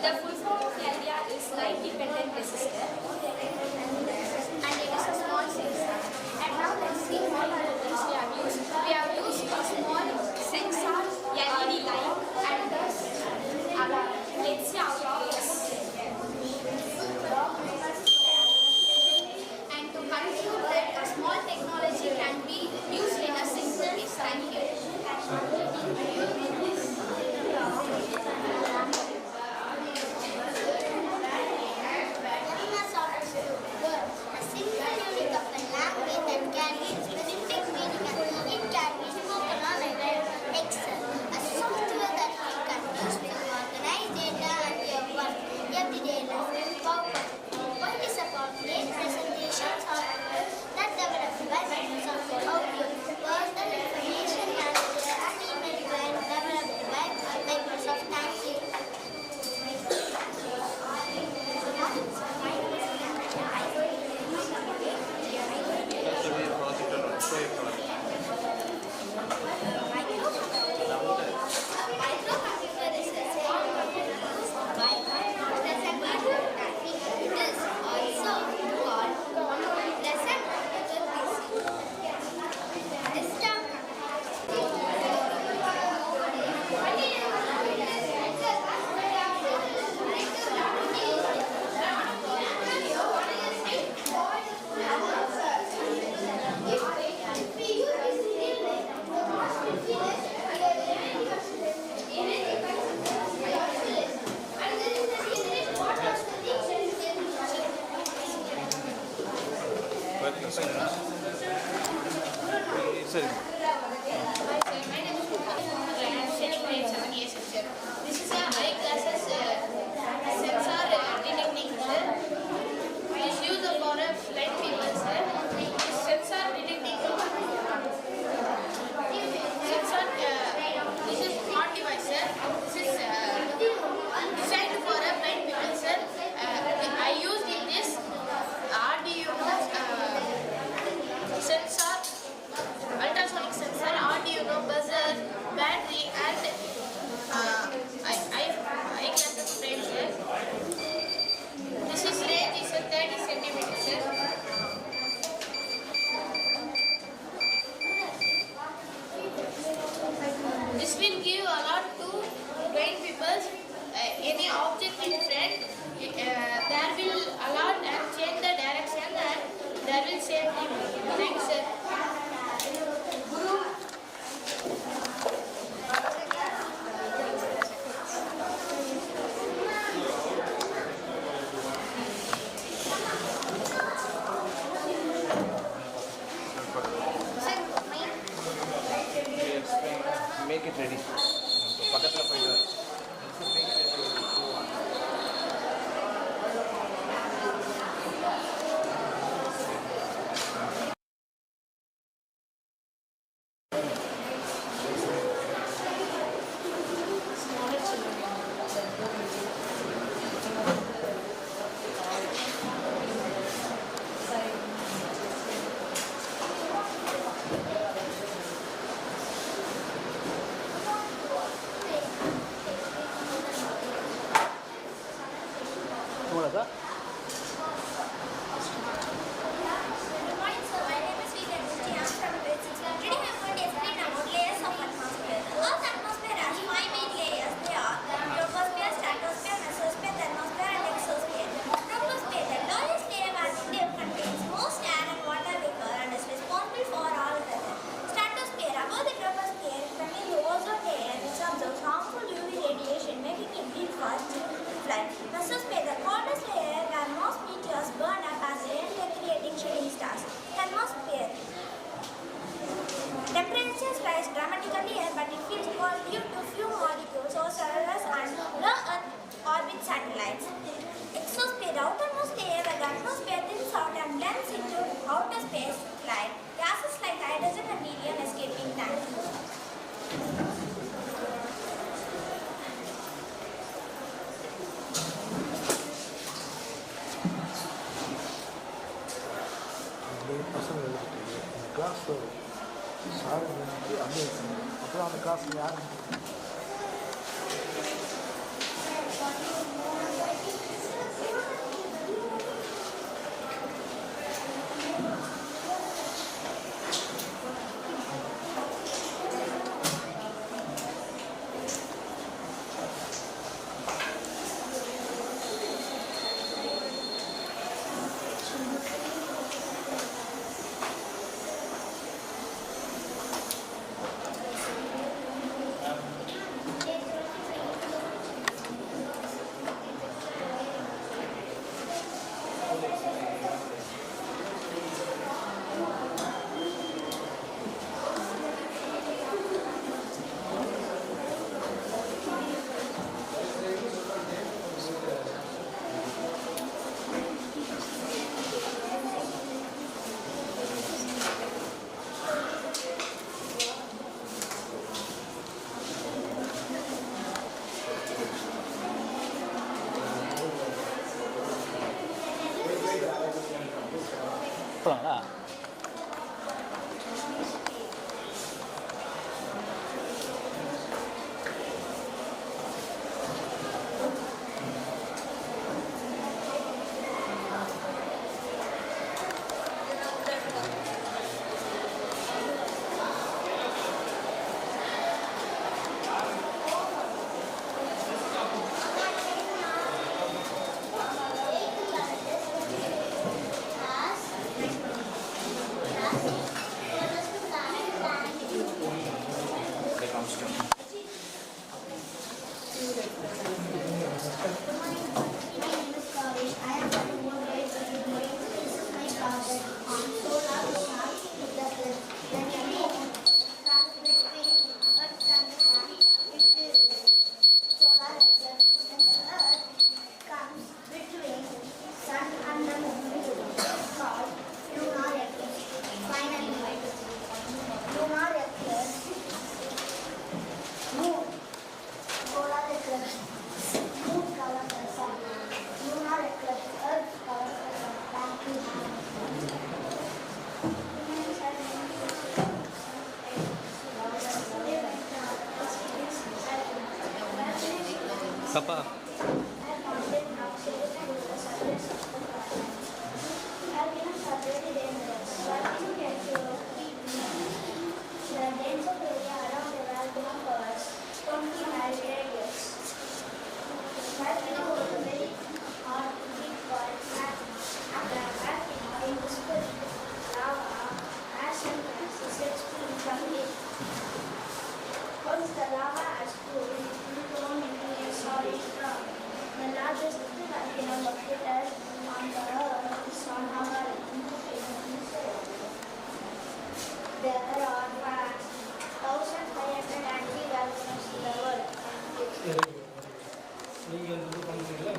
[SPEAKER 3] The full form of LDR is light dependent resistor, and it is a small sensor. And now let's see what are the things we have used. We have used a small sensor, LED light, and thus alarm. Let's see how it works. And to conclude that a small technology can be used in a single instance. This is a eyeglasses sensor detecting, sir. It is used for a blind people, sir. This sensor detecting sensor. This is smart device, sir. This is designed for a blind people, sir. I used in this audio sensor, ultrasonic sensor, audio buzzer, battery, and eyeglasses frame, sir. This is range is 30 centimeters, sir. This will give a lot to blind people. Any object in front, there will alert and change the direction, and there will save him. Thanks, sir.
[SPEAKER 2] Make it ready. பக்கத்துல போயிடு.
[SPEAKER 3] Temperatures rise dramatically here, but it feels cold due to few molecules or cellulose and low Earth orbit satellites. Exosphere, outermost layer where the atmosphere thins out and blends into outer space light. Gases like hydrogen and helium escaping time.
[SPEAKER 15] Class sir வந்து அங்கே அப்புறம் அந்த class யார்
[SPEAKER 2] Papa.
[SPEAKER 3] Once the lava has cooled, it will turn into a solid rock. The largest volcano located on the earth is on our There are 1,500 active volcanoes in the world.
[SPEAKER 15] நீங்கள் இது பண்ணுறீங்களா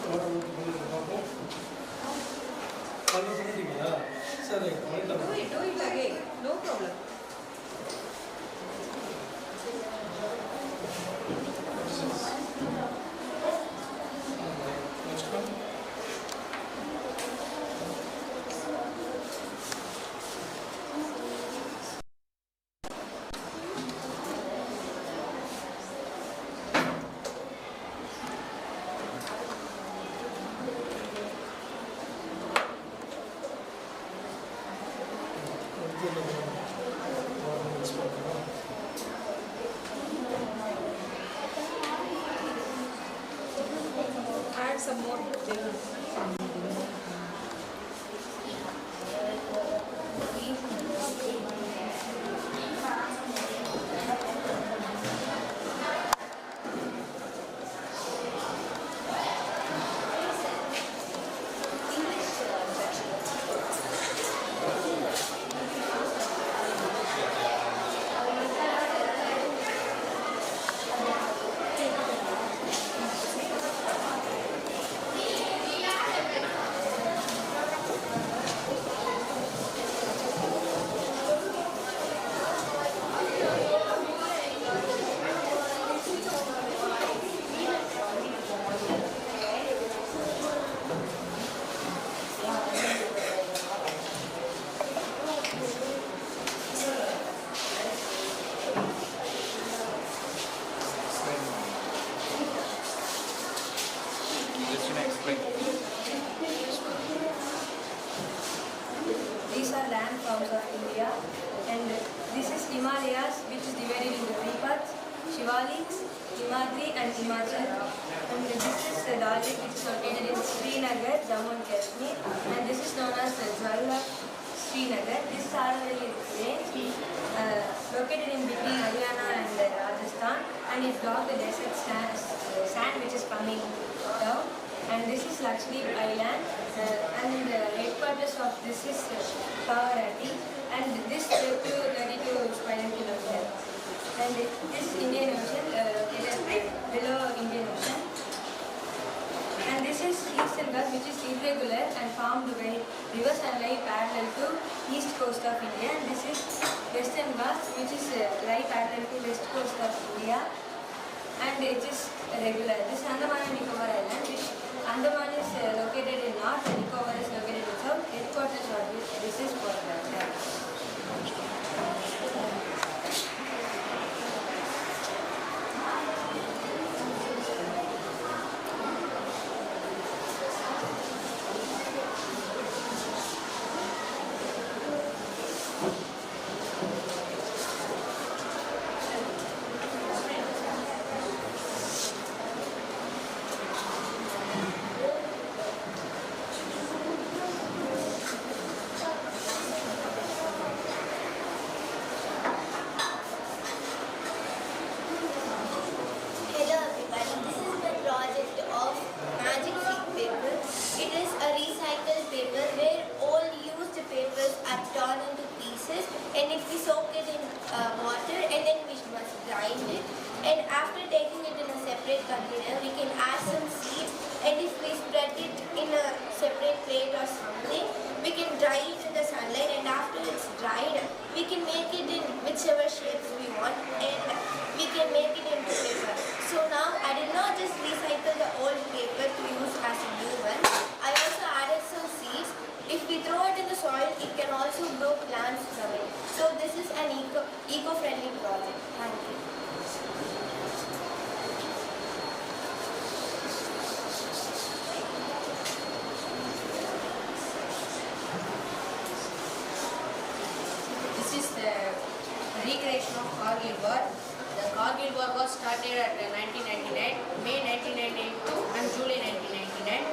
[SPEAKER 15] water ஊற்றி பண்ணி பார்ப்போம் பண்ண பண்ணிட்டீங்களா சரி
[SPEAKER 8] Do it again. No problem.
[SPEAKER 15] Next one.
[SPEAKER 8] Add some more balloons. These are landforms of India, and this is Himalayas, which is divided into three parts: Shivaliks, Himadri, and Himachal. And this is the Darjeeling, which is located in Srinagar, Jammu and Kashmir, and this is known as the Jwala Srinagar. This is Aravalli range, located in between Haryana and Rajasthan, and it blocks the desert sand which is coming down. And this is Lakshadweep Island, and the headquarters of this is Kavarati, and this trip to 32 square kilometers. And this Indian Ocean, located below Indian Ocean. And this is Eastern Ghats, which is irregular and formed by rivers and lie parallel to east coast of India. And this is Western Ghats, which is lie parallel to west coast of India, and it is regular. This is Andaman and Nicobar Island, which Andaman is located in north and Nicobar is located in south. Headquarters of this is Portland.
[SPEAKER 3] And if we soak it in water and then we must grind it, and after taking it in a separate container we can add some seeds, and if we spread it in a separate plate or something, we can dry it in the sunlight, and after it's dried we can make it in whichever shapes we want and we can make it into paper. So now I did not just recycle the old paper to use as a new one, I also added some seeds. If we throw it in the soil, it can also grow plants from it. So this is an eco-friendly project. Thank you.
[SPEAKER 16] inauguration of Kargil War. The Kargil War was started at 1999, May 1992 and July 1999.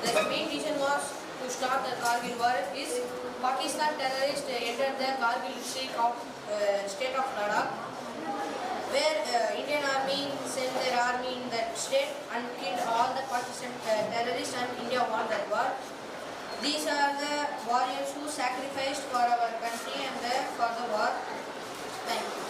[SPEAKER 16] The main reason was to start the Kargil War is Pakistan terrorists entered the Kargil district of state of Ladakh, where Indian army sent their army in that state and killed all the Pakistan terrorists, and India won that war. These are the warriors who sacrificed for our country and for the war. Thank you.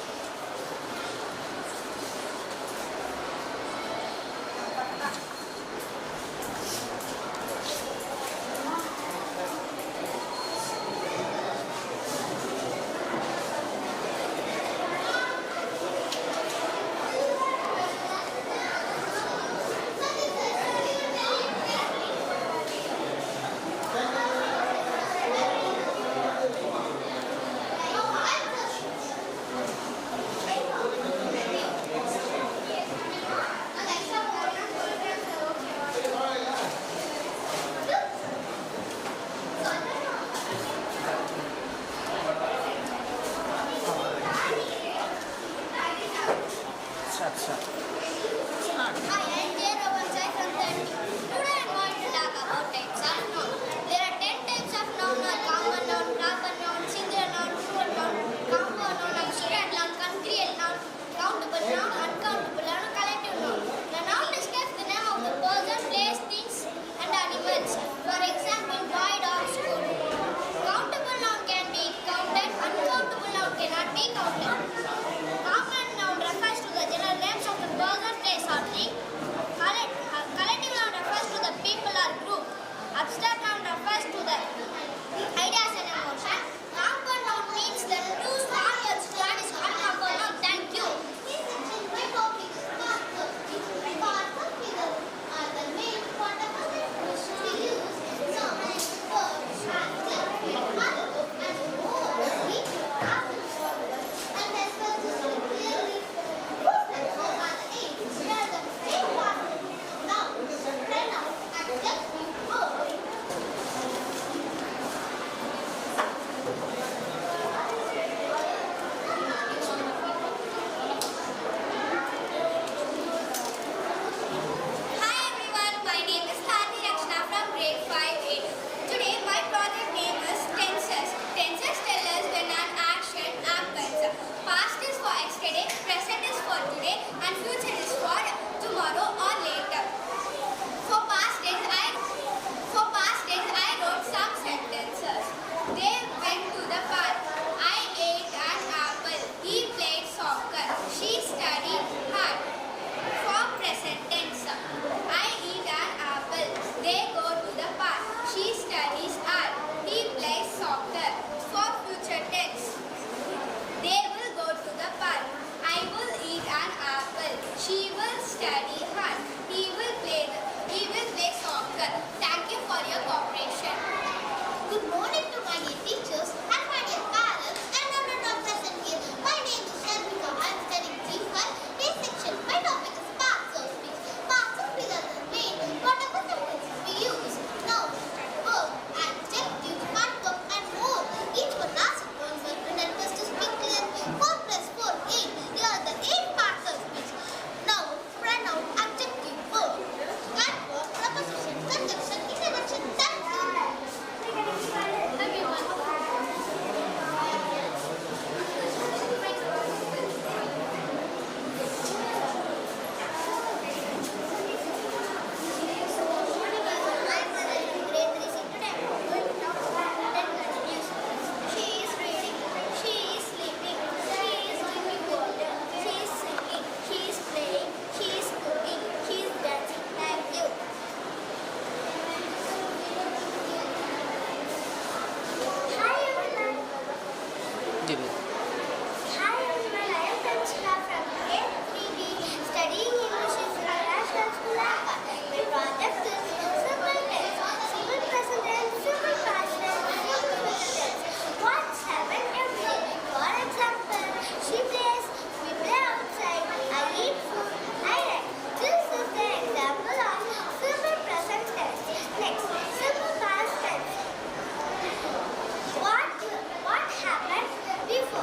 [SPEAKER 3] What happened before?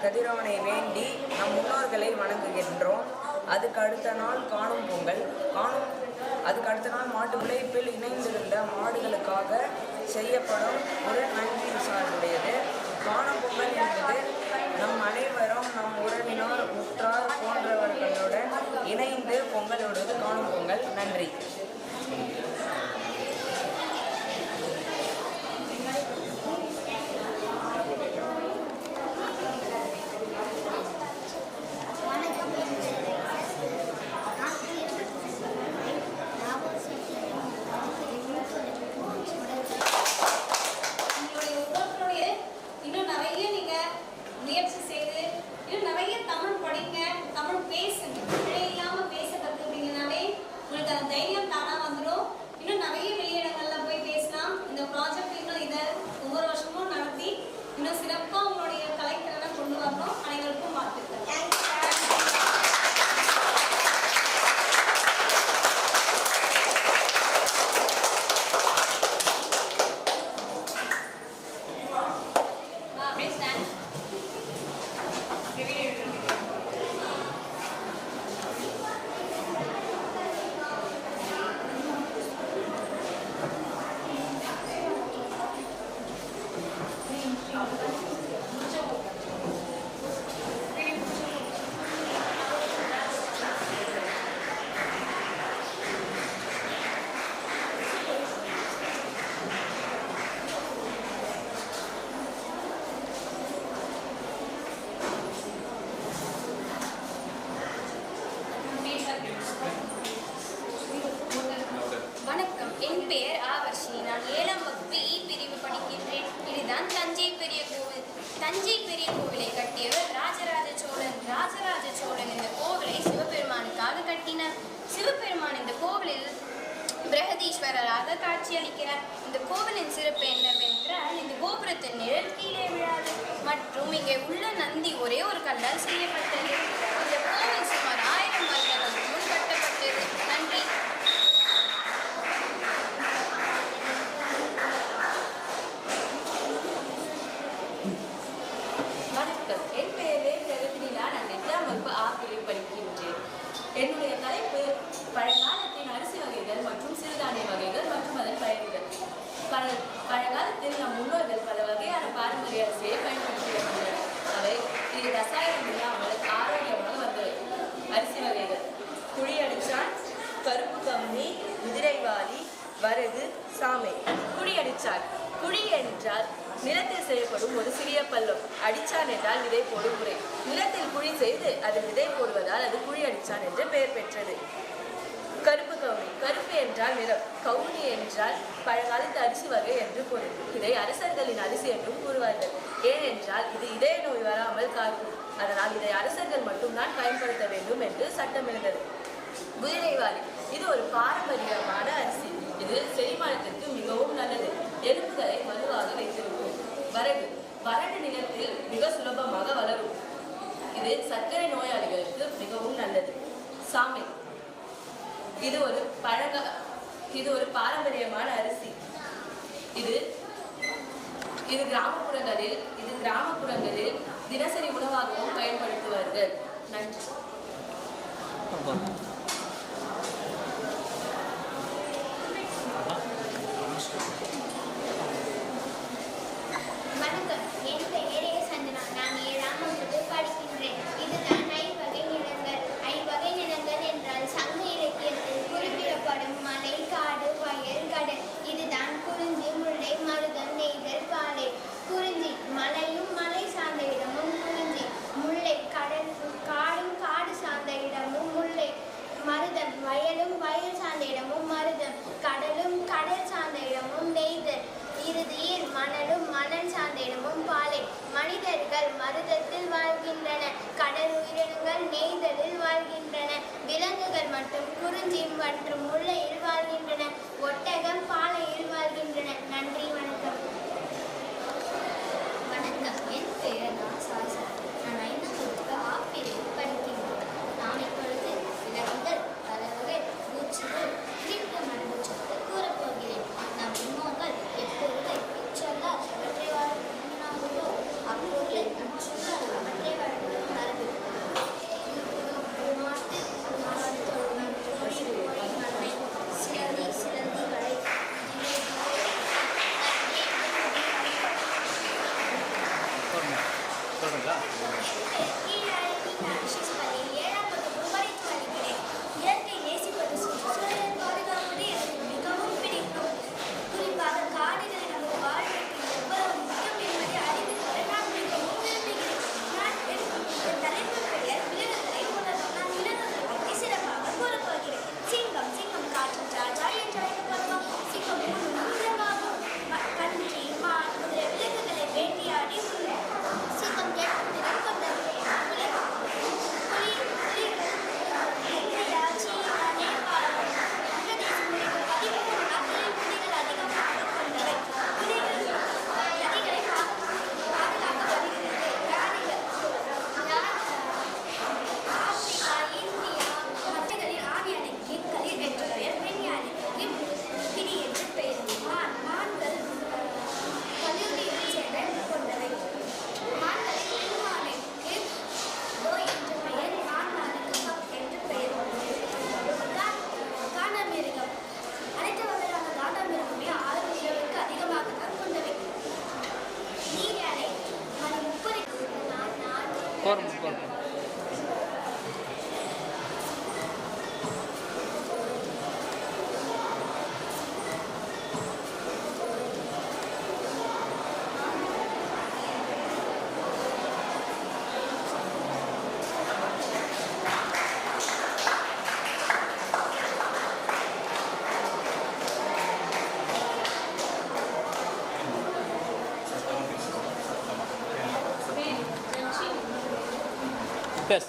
[SPEAKER 17] கதிரவனை வேண்டி நம் முன்னோர்களை வணங்குகின்றோம். அதுக்கு அடுத்த நாள் காணும் பொங்கல். அதுக்கு அடுத்த நாள் மாட்டு உழைப்பில் இணைந்திருந்த மாடுகளுக்காக செய்யப்படும் ஒரு நன்றி சார்புடையது. காணும் பொங்கல் என்பது நம் அனைவரும் நம் உறவினர் உற்றார் போன்றவர்களுடன் இணைந்து பொங்கலோடுவது காணும் பொங்கல். நன்றி.
[SPEAKER 18] வணக்கம், என் பெயர் ஆவர்ஷினி. நான் 7ஆம் வகுப்பு இ பிரிவு படிக்கின்றேன். இதுதான் தஞ்சை பெரிய கோவில். தஞ்சை பெரிய கோவிலை கட்டியவர் ராஜராஜ சோழன். ராஜராஜ சோழன் இந்த கோவிலை சிவபெருமானுக்காக கட்டினார். சிவபெருமான் இந்த கோவிலில் பிரகதீஸ்வரராக காட்சியளிக்கிறார். இந்த கோவிலின் சிறப்பு என்னவென்றால் இந்த கோபுரத்தின் நிழல் கீழே விழாது மற்றும் இங்கே உள்ள நந்தி ஒரே ஒரு கல்லால் செய்யப்பட்டது. இந்த கோவில் சுமார் 1000 வருடங்களுக்கு முன் கட்டப்பட்டது. நன்றி.
[SPEAKER 19] வணக்கம், என் பெயரே பிரகதினா. நான் 8ஆம் வகுப்பு ஆ பிரிவு படிக்கின்றேன். என்னுடைய தலைப்பு பழங்காலத்தின் அரிசி வகைகள் மற்றும் சிறுதானிய வகைகள் மற்றும் அதன் பயன்கள். பழங்காலத்தில் நம் முன்னோர்கள் பல வகையான பாரம்பரிய அரிசியை பயன்படுத்தி வருகின்றனர். அவை இது ரசாயனம் இல்லாமல் ஆரோக்கியமாக வந்தவை. அரிசி வகைகள்: குழியடிச்சான், கருப்பு கம்மி, குதிரைவாலி, வரகு, சாமை. குழியடிச்சான். குழி என்றால் நிலத்தில் செய்யப்படும் ஒரு சிறிய பள்ளம். அடிச்சான் என்றால் விதை போடும் முறை. நிலத்தில் குழி செய்து அதில் விதை போடுவதால் அது குழி அடிச்சான் என்று பெயர் பெற்றது. கருப்பு கவுனி. கருப்பு என்றால் நிறம், கவுனி என்றால் பழங்காலத்து அரிசி வகை என்று பொருள். இதை அரசர்களின் அரிசி என்றும் கூறுவார்கள். ஏனென்றால் இது இதய நோய் வராமல் காக்கும். அதனால் இதை அரசர்கள் மட்டும்தான் பயன்படுத்த வேண்டும் என்று சட்டம் இருந்தது. குதிரைவாலி. இது ஒரு பாரம்பரியமான அரிசி. இது செரிமானத்திற்கு மிகவும் நல்லது. எலும்புகளை வலுவாக வைத்திருக்கும். வரகு. வறண்ட நிலத்தில் மிக சுலபமாக வளரும். இது சர்க்கரை நோயாளிகளுக்கு மிகவும் நல்லது. சாமை. இது ஒரு பாரம்பரியமான அரிசி. இது கிராமப்புறங்களில் தினசரி உணவாகவும் பயன்படுத்துவார்கள். நன்றி.
[SPEAKER 3] வணக்கம், என் பெயரே சந்தனா. நான் 7ஆம் வகுப்பு படிக்கின்றேன். இதுதான் ஐவகை நிலங்கள். ஐவகை நிலங்கள் என்றால் சங்க இலக்கியத்தில் குறிப்பிடப்படும் மலை, காடு, வயல், கடல். இதுதான் குறிஞ்சி, முல்லை, மருதம், நெய்தல், பாலை. குறிஞ்சி மலையும் மலை சார்ந்த இடமும் குறிஞ்சி. முல்லை காடும் காடு சார்ந்த இடமும் முல்லை. மருதம் வயலும் வயல் சார்ந்த இடமும் மருதம். கடலும் கடல் சார்ந்த இடமும் நெய்தல். இறுதியில் மணலும் மணல் சார்ந்த இடமும் பாலை. மனிதர்கள் மருதத்தில் வாழ்கின்றன. கடல் உயிரினங்கள் நெய்தலில் வாழ்கின்றன. விலங்குகள் மற்றும் குறிஞ்சி மற்றும் முல்லையில் வாழ்கின்றன. ஒட்டகம் பாலையில் வாழ்கின்றன. நன்றி. வணக்கம்.
[SPEAKER 18] வணக்கம், என் பெயர் சாசா. நான் 5ஆம் வகுப்பு ஆ பிரிவு படிக்கின்றேன். நான் இப்பொழுது விலங்குகள், பறவைகள், பூச்சிகள் குறித்த மரபுச்சத்தை கூறப்போகிறேன். நம் முன்னோர்கள் எப்பொருளை இச்சொல்லால் எவற்றை வாழ்ந்தார்களோ அப்பொருளை அச்சொல்லால்
[SPEAKER 14] Yes.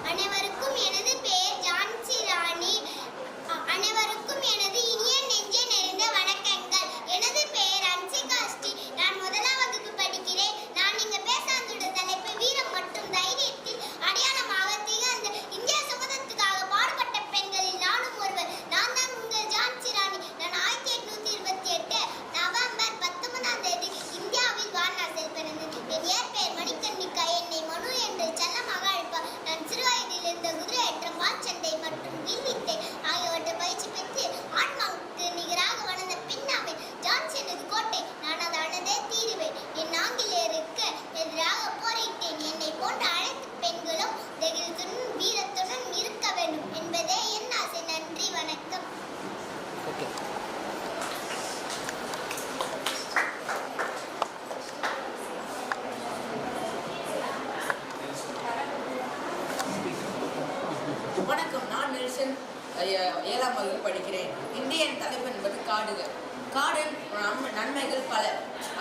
[SPEAKER 3] அனைவருக்கும் எனது பெயர் ஜான்சி ராணி. அனைவருக்கும் எனது இனிய நெஞ்சே நிறைந்த வணக்கங்கள். எனது பெயர் அன்சிகா ஸ்ரீ. நான் முதலாம் வகுப்பு படிக்கிறேன். நான் இங்கு பேச வந்துள்ள தலைப்பு வீரம் மற்றும் தைரியத்தில் அடையாளமாக திகழ்ந்த இந்திய சுதந்திரத்துக்காக பாடுபட்ட பெண்களில் நானும் ஒருவர். நான் தான் உங்கள் ஜான்சி ராணி. நான் 1828 நவம்பர் 19ஆம் தேதி இந்தியாவில் வாரணாசியில் பிறந்தேன். என் இயற்பெயர் மணிக்கர்ணிகா. என்னை மனு என்று செல்லமாக அழைப்பார். நான் சிறு வயதில் இருந்த குதிரையேற்றம், வாச்சண்டை மற்றும் வில்வித்தை ஆகியவற்றை பயிற்சி பெற்று ஆன்மாவுக்கு நிகராக வளர்ந்த பின்னாமை ஜான்சி எனது கோட்டை. நான் அதை அழதே தீருவேன். என் ஆங்கிலேயருக்கு எதிராக போரிட்டேன். என்னை போன்ற அனைத்து பெண்களும் தைரியத்துடன் வீரத்துடன் இருக்க வேண்டும் என்பதே என் ஆசை. நன்றி, வணக்கம்.
[SPEAKER 16] வணக்கம். நான் நெல்சன் 7ஆம் வகுப்பு படிக்கிறேன். இந்தியன் தலைப்பு என்பது காடுகள். காடின் நன்மைகள் பல.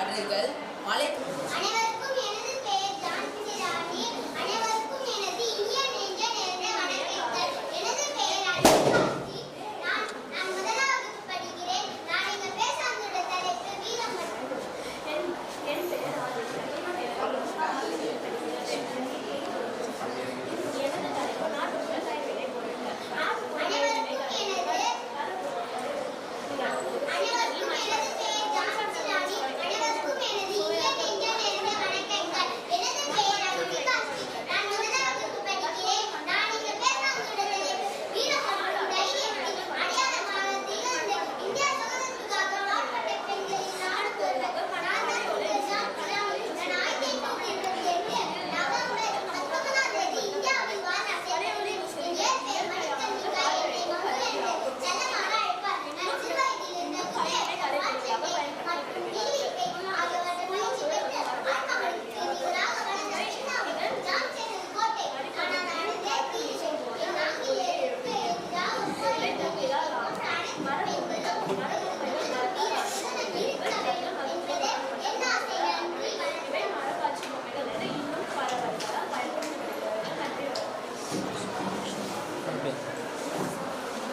[SPEAKER 16] அடர்கள், மலை.
[SPEAKER 3] அனைவருக்கும் எனது பெயர் ஜான்சி ராணி. அனைவருக்கும் எனது இனிய நெஞ்ச நிறைந்த வணக்கங்கள். எனது பெயர் அன்சிகா ஸ்ரீ. நான் முதலாம் வகுப்பு படிக்கிறேன். நான் இங்கு பேச வந்துள்ள தலைப்பு வீரம் மற்றும் என் பெயர்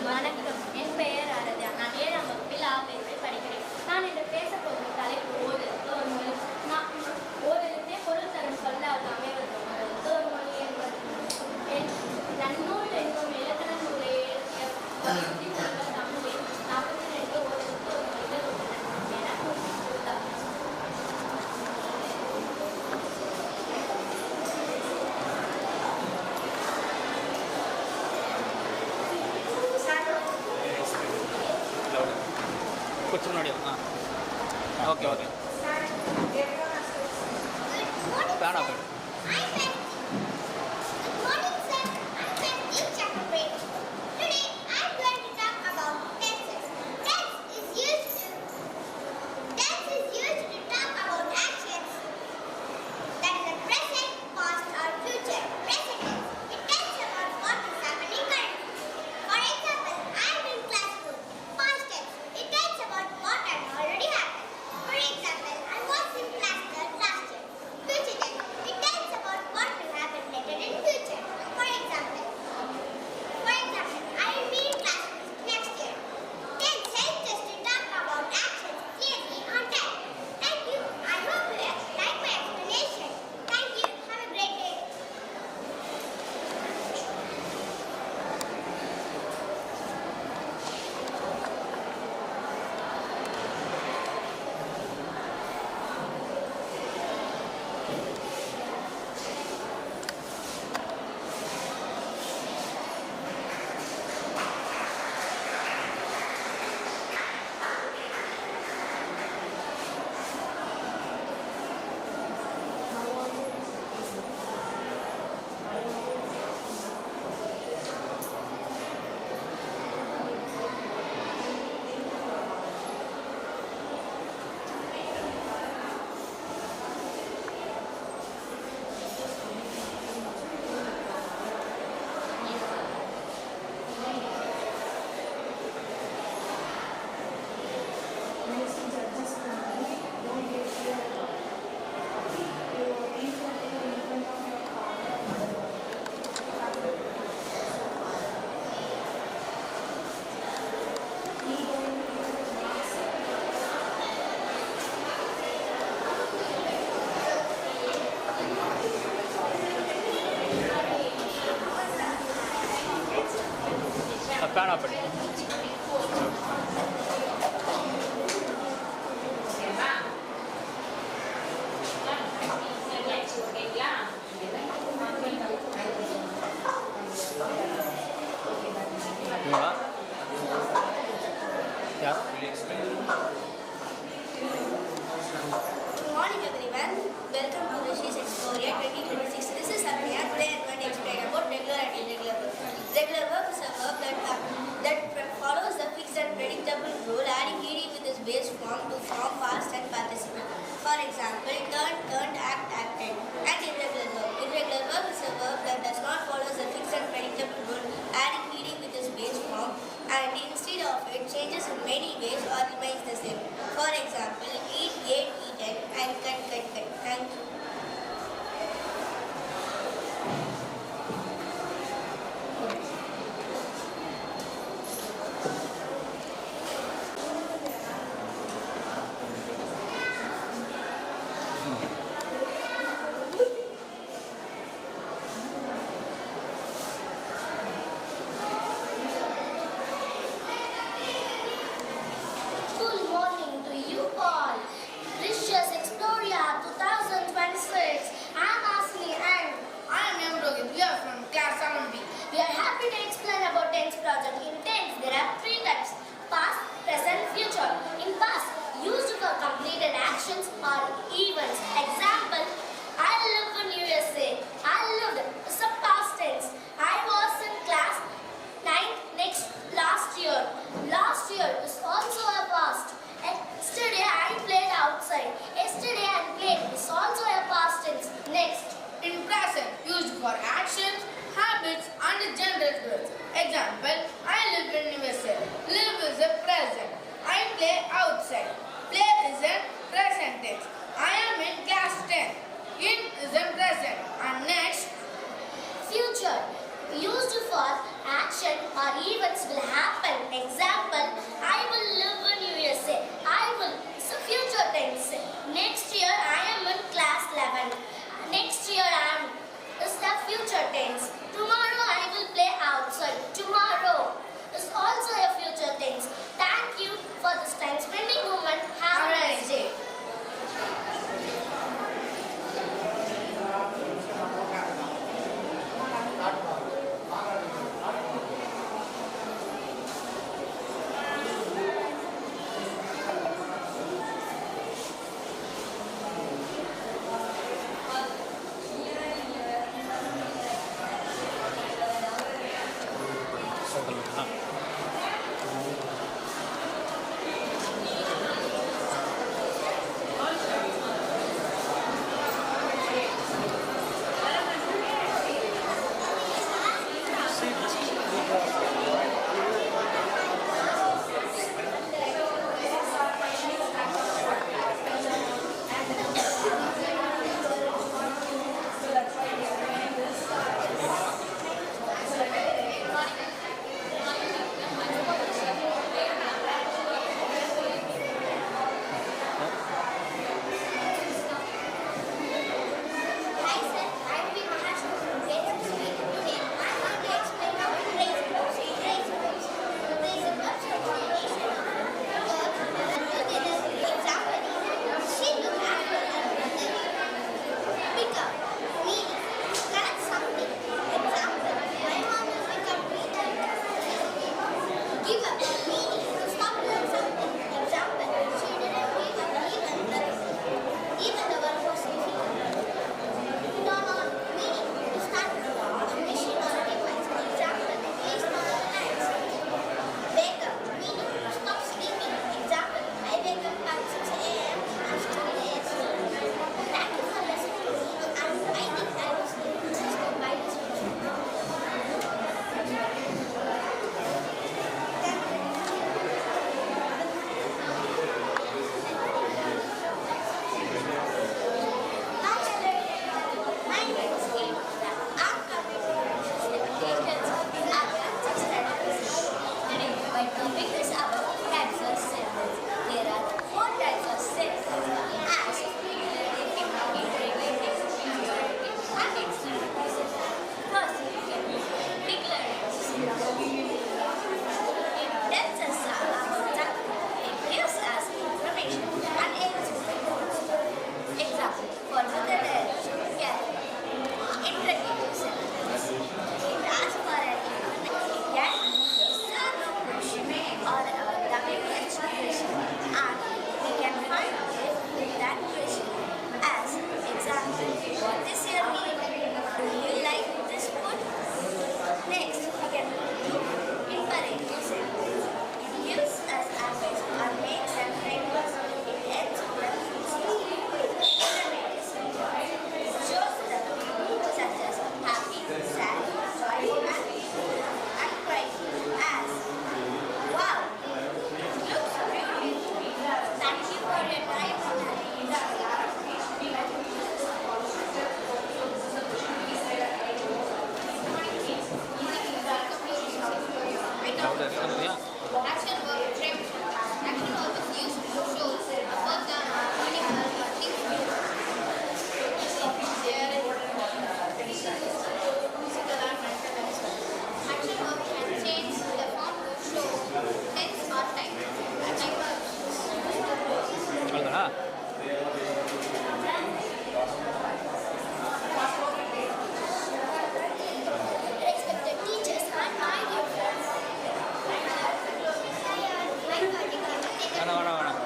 [SPEAKER 18] வணக்கம். என் பெயர் ஆராத்யா. நான் 7ஆம் வகுப்பில் ஆங்கிலத்தில் படிக்கிறேன். நான் இன்று பேசப் போகும் தலைப்பு ஓரெழுத்து ஒரு மொழி. ஓரெழுத்தே பொருள் தரும் சொல்லால் அமைவது ஒரு மொழி என்பது. நன்னூல் என்னும் இலக்கண நூலை எழுதிய தமிழில் 42 ஓரெழுத்து ஒரு மொழிகள் உள்ளன என குறிப்பிட்டுள்ளார்.
[SPEAKER 14] கொஞ்சம் முன்னாடி ஓகே ஓகே பேனா போய்டு.
[SPEAKER 3] For example,
[SPEAKER 14] பேனா படி. Yeah.
[SPEAKER 3] Good morning everyone. Welcome to Rishs Exporia 2026. This is Saranya. Today I am going to explain about regular and irregular verb. Regular verb is a verb that follows the fixed and predictable rule, adding ed with its base form to form past and participle. For example, turned, turned, act, acted. And irregular verb. Irregular verb is a verb that does not follow the fixed and predictable rule, adding ed with its base form, and instead of it changes in many ways or remains the same. For example, eat, ate, eaten, and cut, cut, cut. Thank you.
[SPEAKER 20] Good morning to you all. Rishs Exporia 2026. I'm Asli and I'm Rohit. We are from class 7B. We are happy to explain about tense project. In tense, there are three types: past, present, future. In past, used for completed actions or events. Example: I live in USA. I lived is a past tense. I was in class 9th last year. Last year is also a past. Yesterday I played outside. Yesterday I played is also a past tense. Next.
[SPEAKER 16] In present, used for actions, habits, and general growth. Example: I live in USA. Live is a present. I play outside. Play is a present tense. I am in class 10. In is a present. And next.
[SPEAKER 20] Future. Used for action or events will happen. Example: I will live in USA. I will is a future tense. Next year I am in class 11. Next year I am is the future tense. Tomorrow I will play outside. Tomorrow is also a future tense. Thank you for this time spending moment. Have a nice day.
[SPEAKER 18] Action verb frame. Action verb is used to show a person or animal or things. Action verb can change the form to show tense or time.
[SPEAKER 14] அவ்வளோதானா?
[SPEAKER 20] Respected teachers and my dear friends.
[SPEAKER 14] வேணாம் வேணாம் வேணாம்.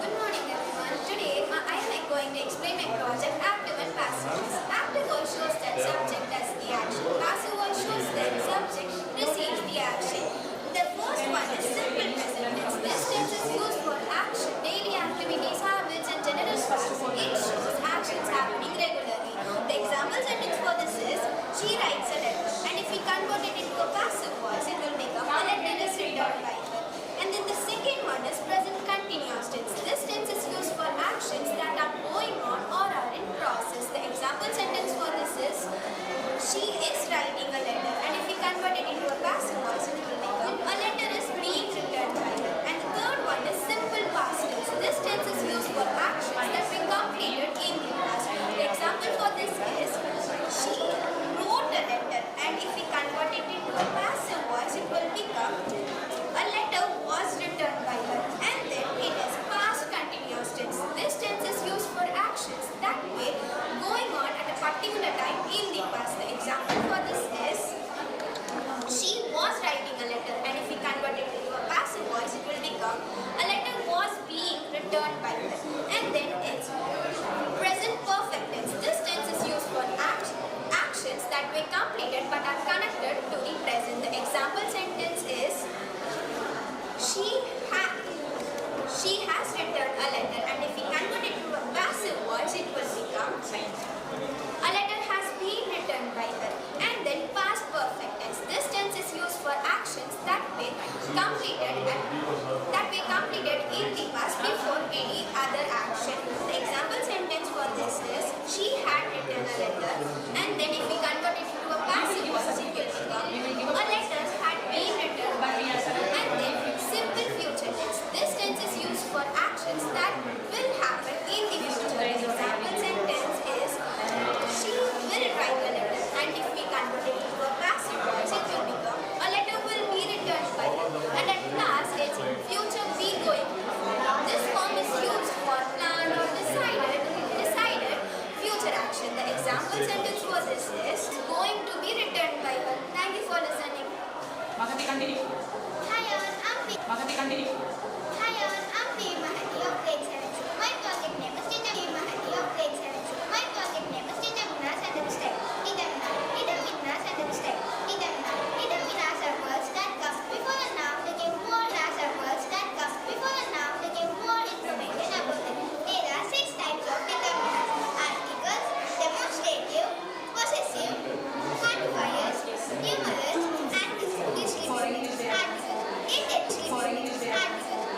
[SPEAKER 18] Good morning everyone. Today I am going to explain my project active and passive voice. Active voice shows that subject does the action. Passive voice shows that subject receives the action. The first one is simple present tense. This tense is used for action, daily activities, habits and general facts. It shows actions happening regularly. The example sentence for this is she writes a letter, and if we convert it into a passive voice it will become a letter is written by her. And then the second one is present continuous tense. This tense is used for actions that are going on or are in process. The example sentence for this is she is writing a letter, and if we convert it into a passive voice it will become a letter is being written by her. And the third one is simple past tense. This tense is used for actions that we completed in the past. The example for this is she wrote a letter, and if we convert it into a passive voice it will become a letter was written by her. And then it is past continuous tense. This tense is used for actions that were going on at a particular time in the past. The example for this is she was writing a letter, and if we convert it into a passive voice it will become a letter was being returned by her. And then it's present perfect tense. This tense is used for actions that were completed but are connected to the present. The example sentence is she has written a letter, and if we convert it to a passive voice it will become a letter has been written by her. And then past perfect tense. This tense is used for actions that were completed in the past before any other action. The example sentence for this is she had written a letter, and then if we convert it to a passive voice it will become a letter had been written by her. And then simple future tense. This tense is used for actions that will happen in the future. The example sentence is she will write a letter, and if we convert it to a passive voice it will become a letter will be returned by her. And at last it's future be going. This form is used for planned or decided future action. The example sentence for this is going to be returned by her. Thank you for listening.
[SPEAKER 14] Magati continue.
[SPEAKER 20] Hi all,
[SPEAKER 14] Magati continue.
[SPEAKER 20] Hi all, I'm P. Mahati of grade 7. My project name is Teacher P. Mahati of grade 7. My project name is Teacher Vinas and the Step. Teacher Vinas and the Step. Teacher Vinas are words that come before the noun. They give more as are words that come before the noun. They give more information about it. There are 6 types of determinants: articles, demonstrative, possessive, quantifiers, numerous, and descriptive. Articles. Demonstrative. Articles. Demonstrative. Articles. Demonstrative. Articles. Possessive. Possessive. Quantifiers. Quantifiers. Numerous. Numerous. And descriptive. Descriptive. Articles. Intensely. Articles.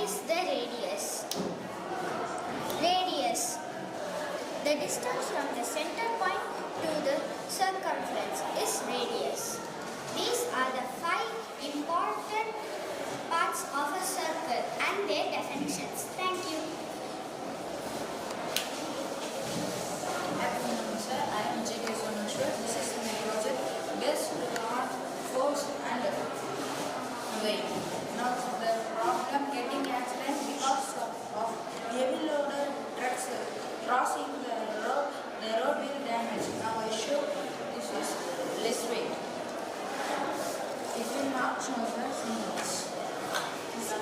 [SPEAKER 20] is the radius? Radius. The distance from the center point to the circumference is radius. These are the 5 important parts of a circle and their definitions. Thank you.
[SPEAKER 16] Good afternoon, sir. I am J.K. Sonashwar. This is my project. Guess, not, force, and weight. Now, the problem getting accident because of heavy loaded trucks crossing the road will damage. Now, I show this is less weight. It will not show the symbols.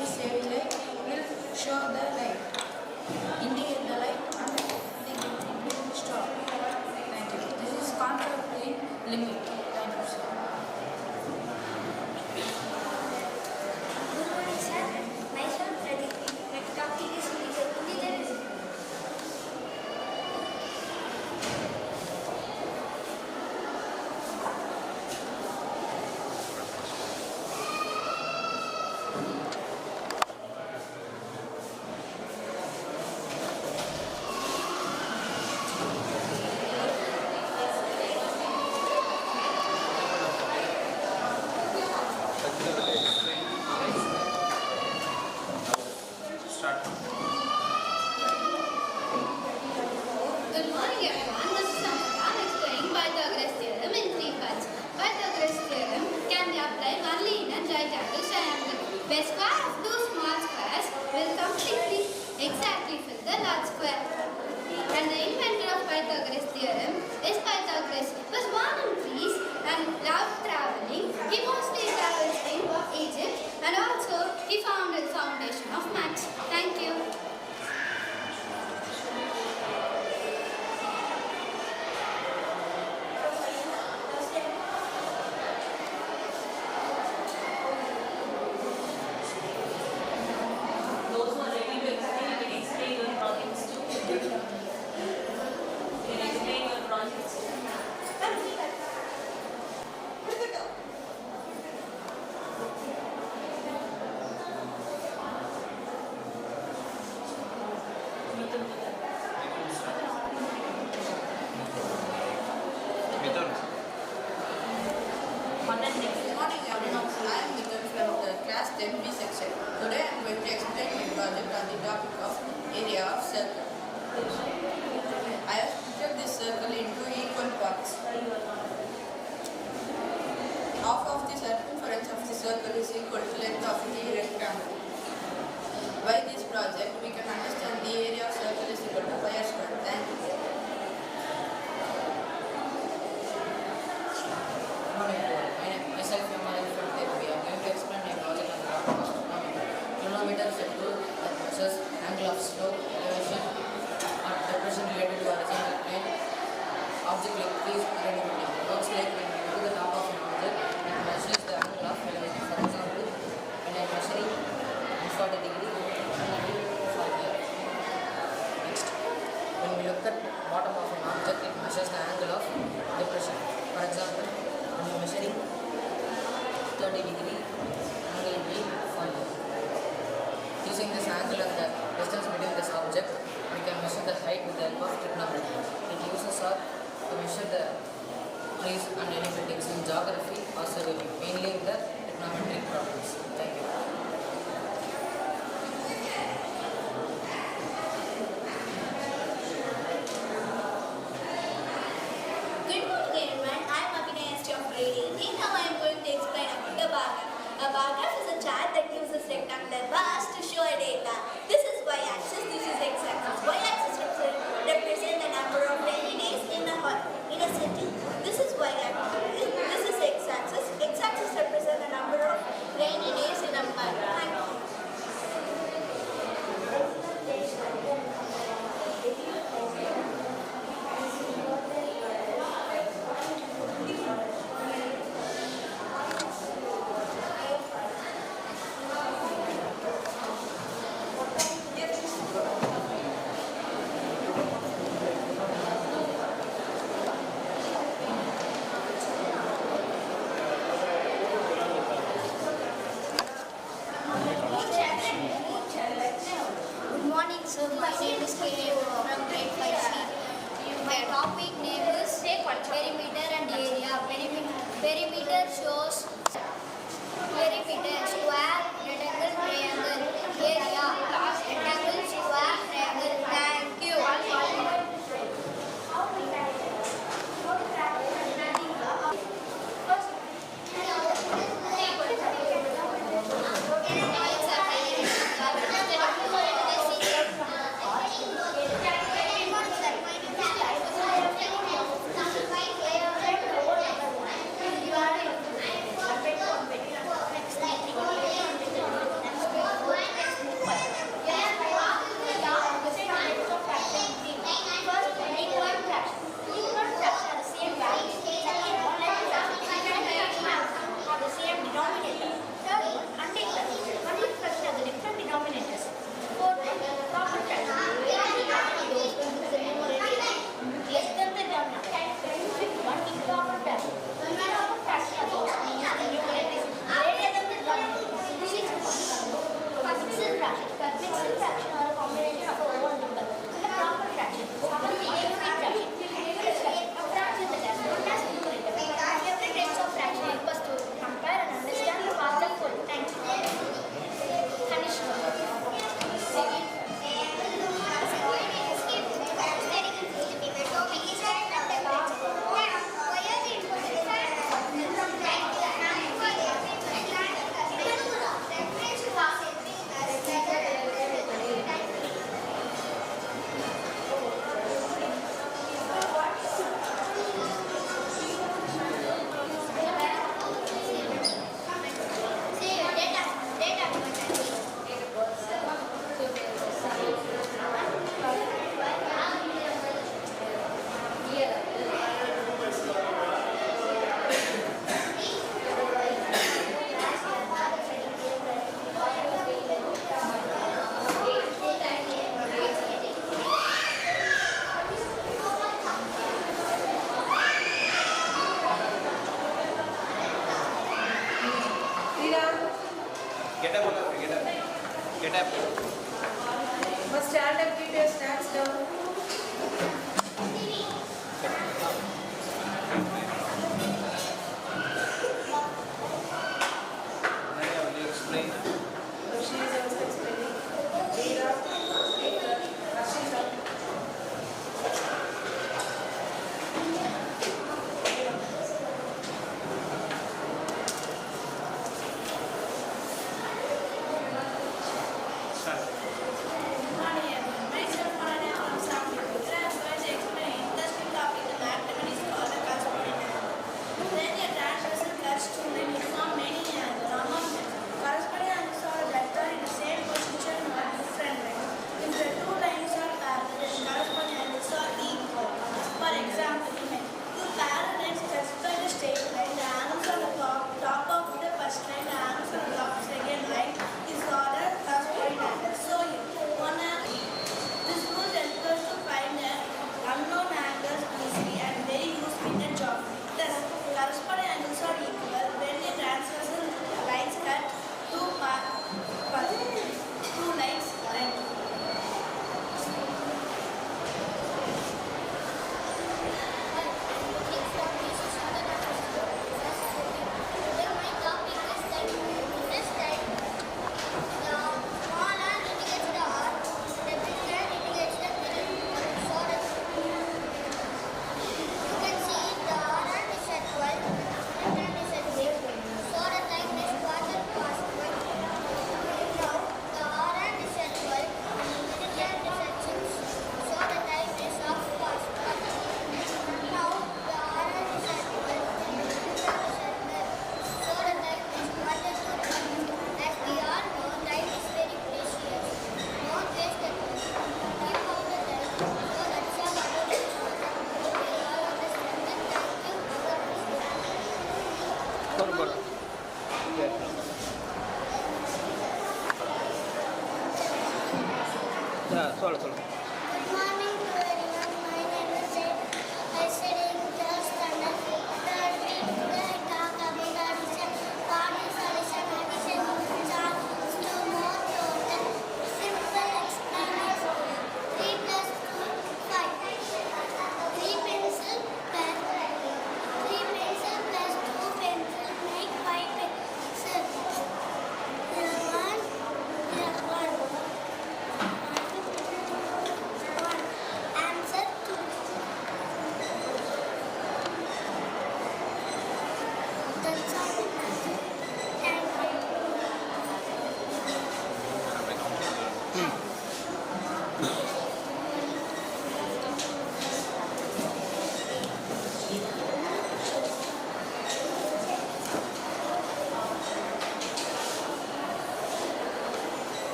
[SPEAKER 16] This heavy light will show the light. Indicate the light and it will stop. Thank you. This is concept in limit. Thank you, sir.
[SPEAKER 3] Good morning, sir. Myself, Pradeep. My topic is dignitaries.
[SPEAKER 13] Good morning, everyone. This is Samantha. I'm explaining Pythagoras theorem in 3 parts. Pythagoras theorem can be applied only in a right angle triangle, where square of 2 small squares will completely exactly fill the large square. And the inventor of Pythagoras theorem is Pythagoras. He was born in Greece and loved traveling. He mostly travels in Egypt, and also he founded the foundation of maths. Thank you.
[SPEAKER 14] Those who are ready to explain, you can explain your projects too. You can explain your projects too.
[SPEAKER 16] Good morning, everyone. I am Mithun from the class 10B section. Today I am going to explain my project on the topic of area of circle. I have split this circle into equal parts. Half of the circumference of the circle is equal to length of the rectangle. By this project, we can understand the area of circle is equal to pi r square. Thank you. Myself, from therapy. I am going to explain my project on the topic of trigonometry. Trigonometer is a tool that measures angle of slope, elevation, or depression related to horizontal plane. Object like trees or anything. It works like when you go to the top of an object, it measures the angle of elevation. For example, when I am measuring 140 degree, I will fall here. Next, when we look at bottom of an object, it measures the angle of depression. For example, when you are measuring 30 degree, angle will fall here. Using this angle and the distance between this object, we can measure the height with the help of trigonometry. It uses us to measure the trees and any buildings in geography or surveying, mainly in the trigonometric problems. Thank you.
[SPEAKER 3] Good morning, everyone. I am Abhinay of grade 18. Now I am going to explain about a bar graph. A bar graph is a chart that uses rectangular bars to show a data. This is y-axis, this is x-axis. Y-axis represents the number of rainy days in a city. This is y-axis. This is x-axis. X-axis represents the number of rainy days
[SPEAKER 4] came from grade 5C. My topic name is perimeter and area. Perimeter shows perimeter, square, rectangle, triangle. Area, rectangle, square, triangle. Thank you.
[SPEAKER 2] Get up. Get up.
[SPEAKER 16] Must stand up, keep your stands down.
[SPEAKER 2] Will you explain?
[SPEAKER 16] She is also explaining. Veera, Rashida.
[SPEAKER 2] Solo.
[SPEAKER 20] Good morning to everyone. My name is Jay. I study in third standard. Thirdly, today I talk about addition. What is addition? Addition means two more total. Simple explanation. 3 plus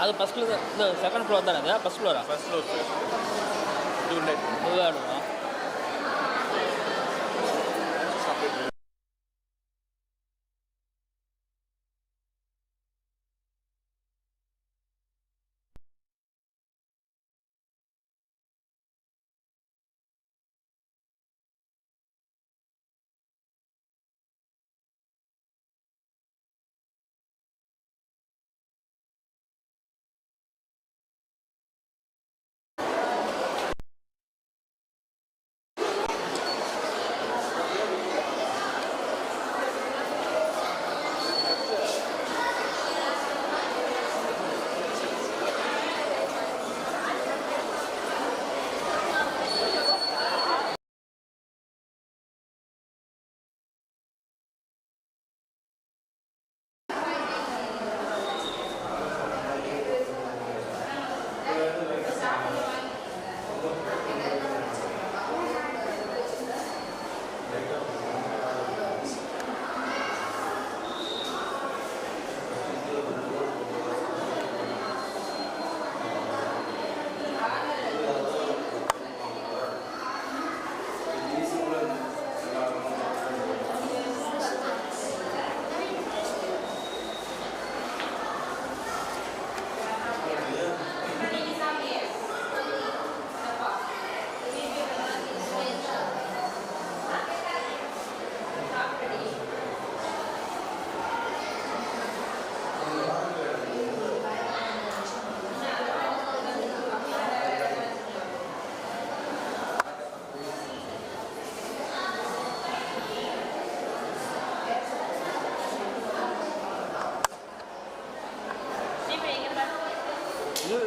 [SPEAKER 2] அது first floor இந்த second floor தானே அது first Flora
[SPEAKER 21] first floor sir
[SPEAKER 2] இதுவாக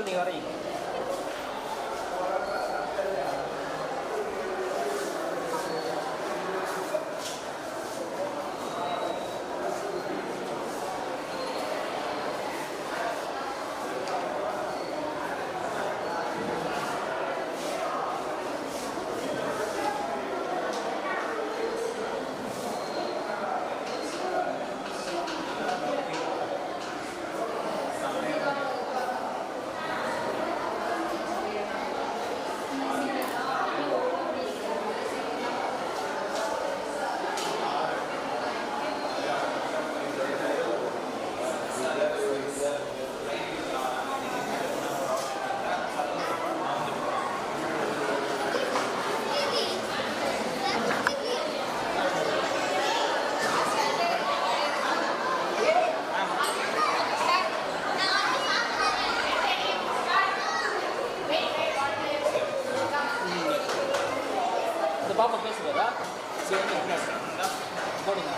[SPEAKER 2] நீங்கள் வரீங்க பாப்பா பேசுகிறதா சரி போடுங்க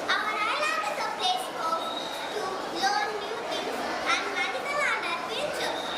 [SPEAKER 3] Our island is a place to learn new things and medical and adventure.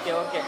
[SPEAKER 2] Okay okay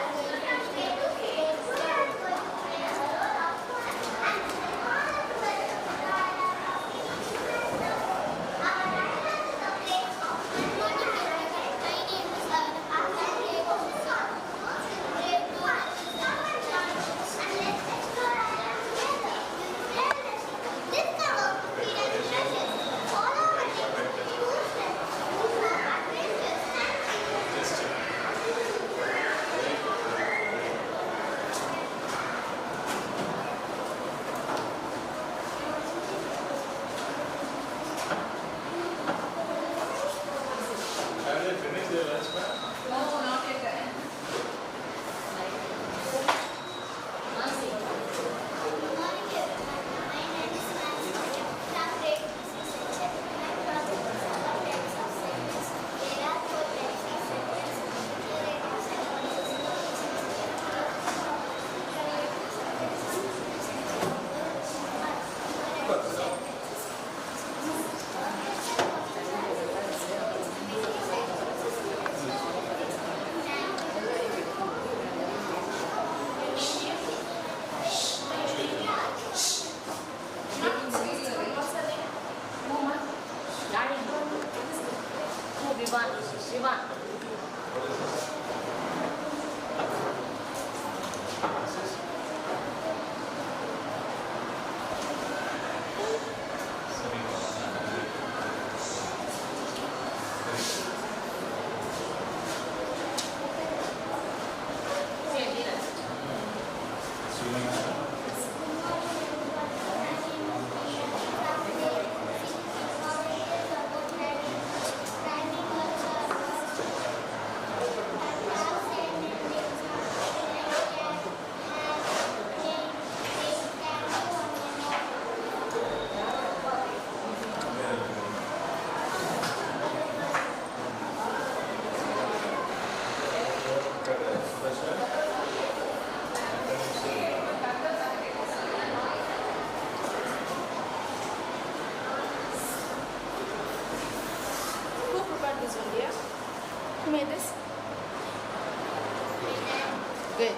[SPEAKER 10] Who made this? Good.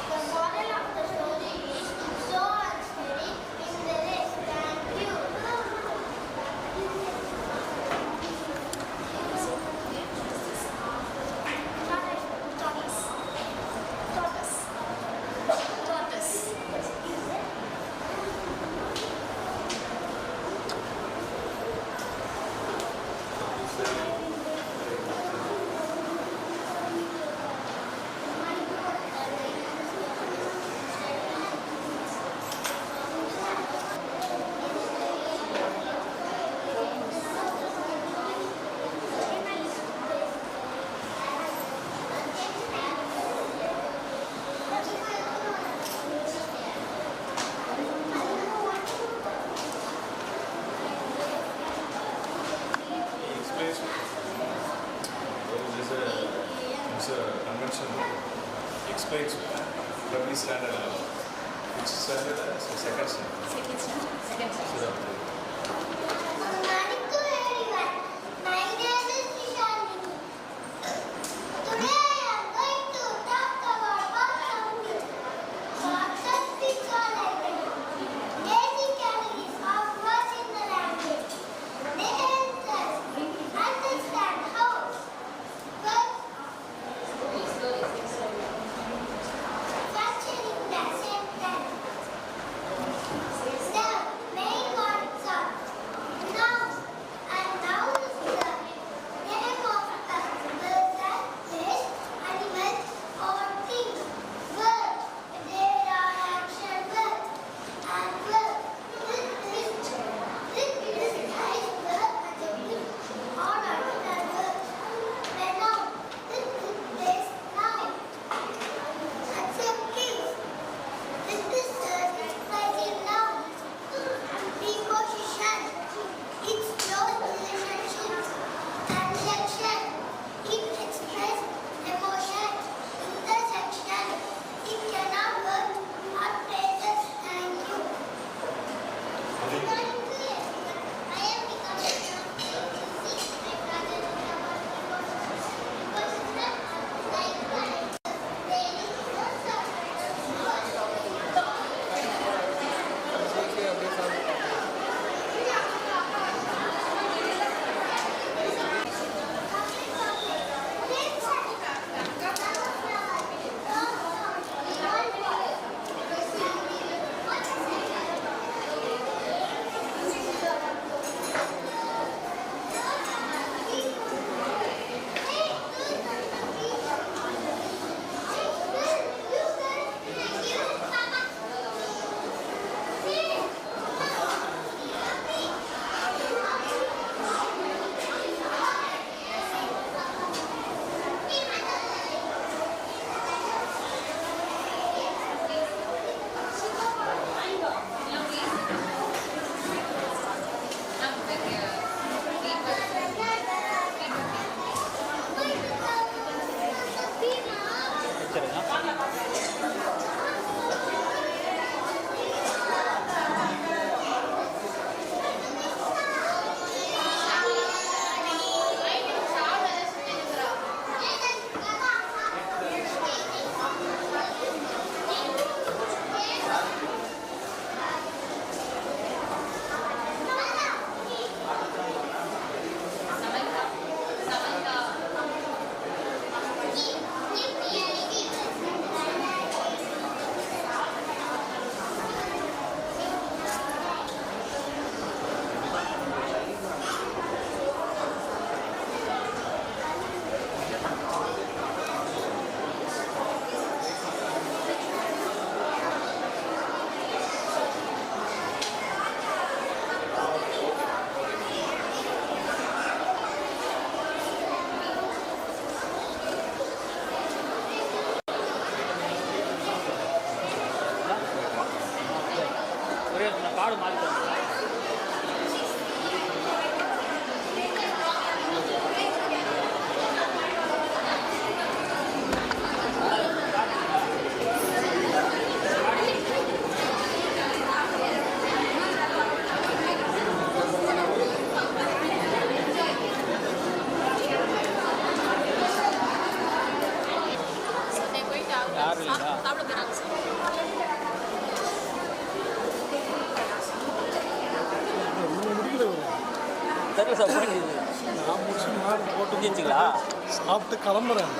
[SPEAKER 20] The moral of the story is, so and steady in the race. Thank you.
[SPEAKER 15] grades from this standard level. Which standard? Second standard.
[SPEAKER 14] Second standard. Second standard.
[SPEAKER 15] So that-
[SPEAKER 20] My name is Nishani. Today I am going to talk about accounting. Accounts speaks are like basic categories of words in the language. They help us understand how words function in the same time. The main words are noun, and noun is the name of a person, place, animal, or thing. Verb, they are action verbs, and verb, this is type verb, adjective, or article verb. The noun, this is place, noun. Adjective, this is certified noun. Preposition, it's close relationships. Transaction, it expresses emotion. Intersection, it cannot work or places. Thank you. I am becoming my brother
[SPEAKER 2] ஒரே card மாற்றி தரீங்களா? யாரும் இல்லைங்களா? தெரியல sir போயிடுது.
[SPEAKER 15] நான் முடிச்சு mark போட்டு
[SPEAKER 2] முடிஞ்சிங்களா?
[SPEAKER 15] சாப்பிட்டு கிளம்புறேன்.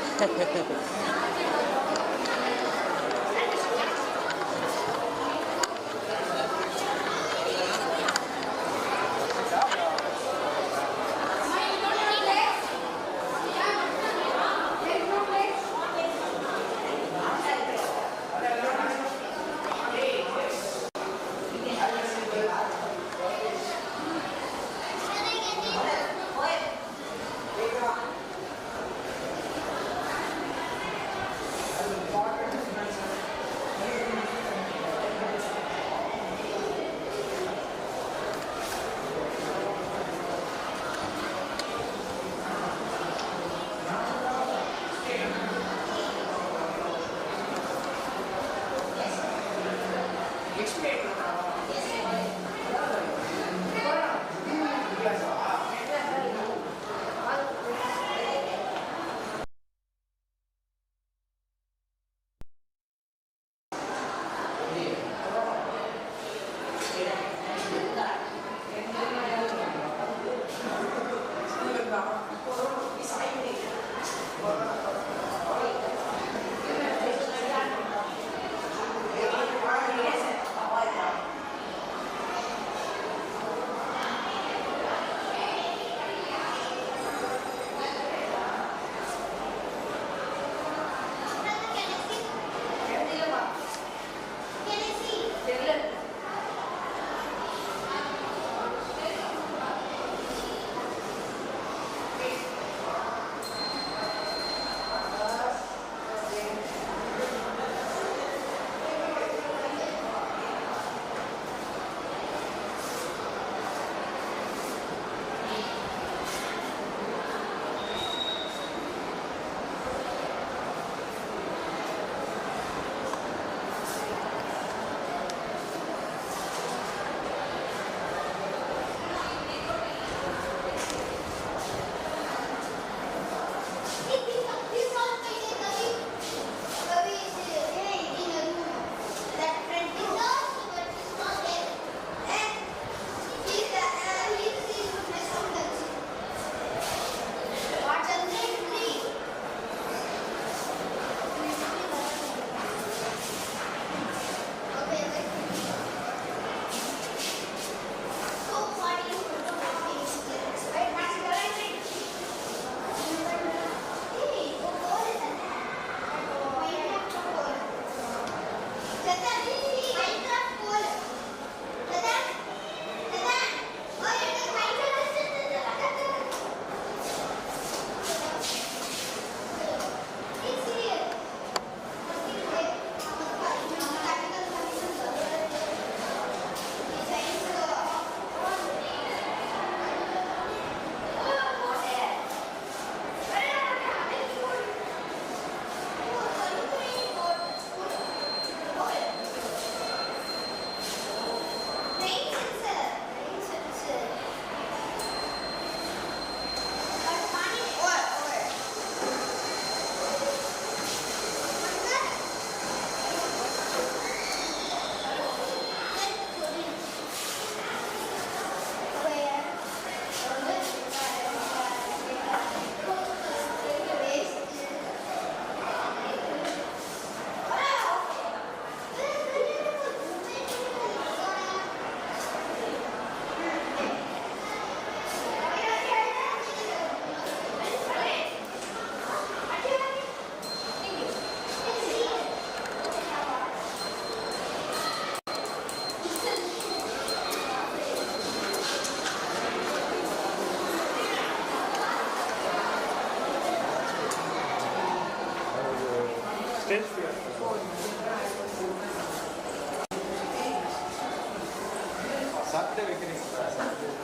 [SPEAKER 2] வைக்கிறீங்க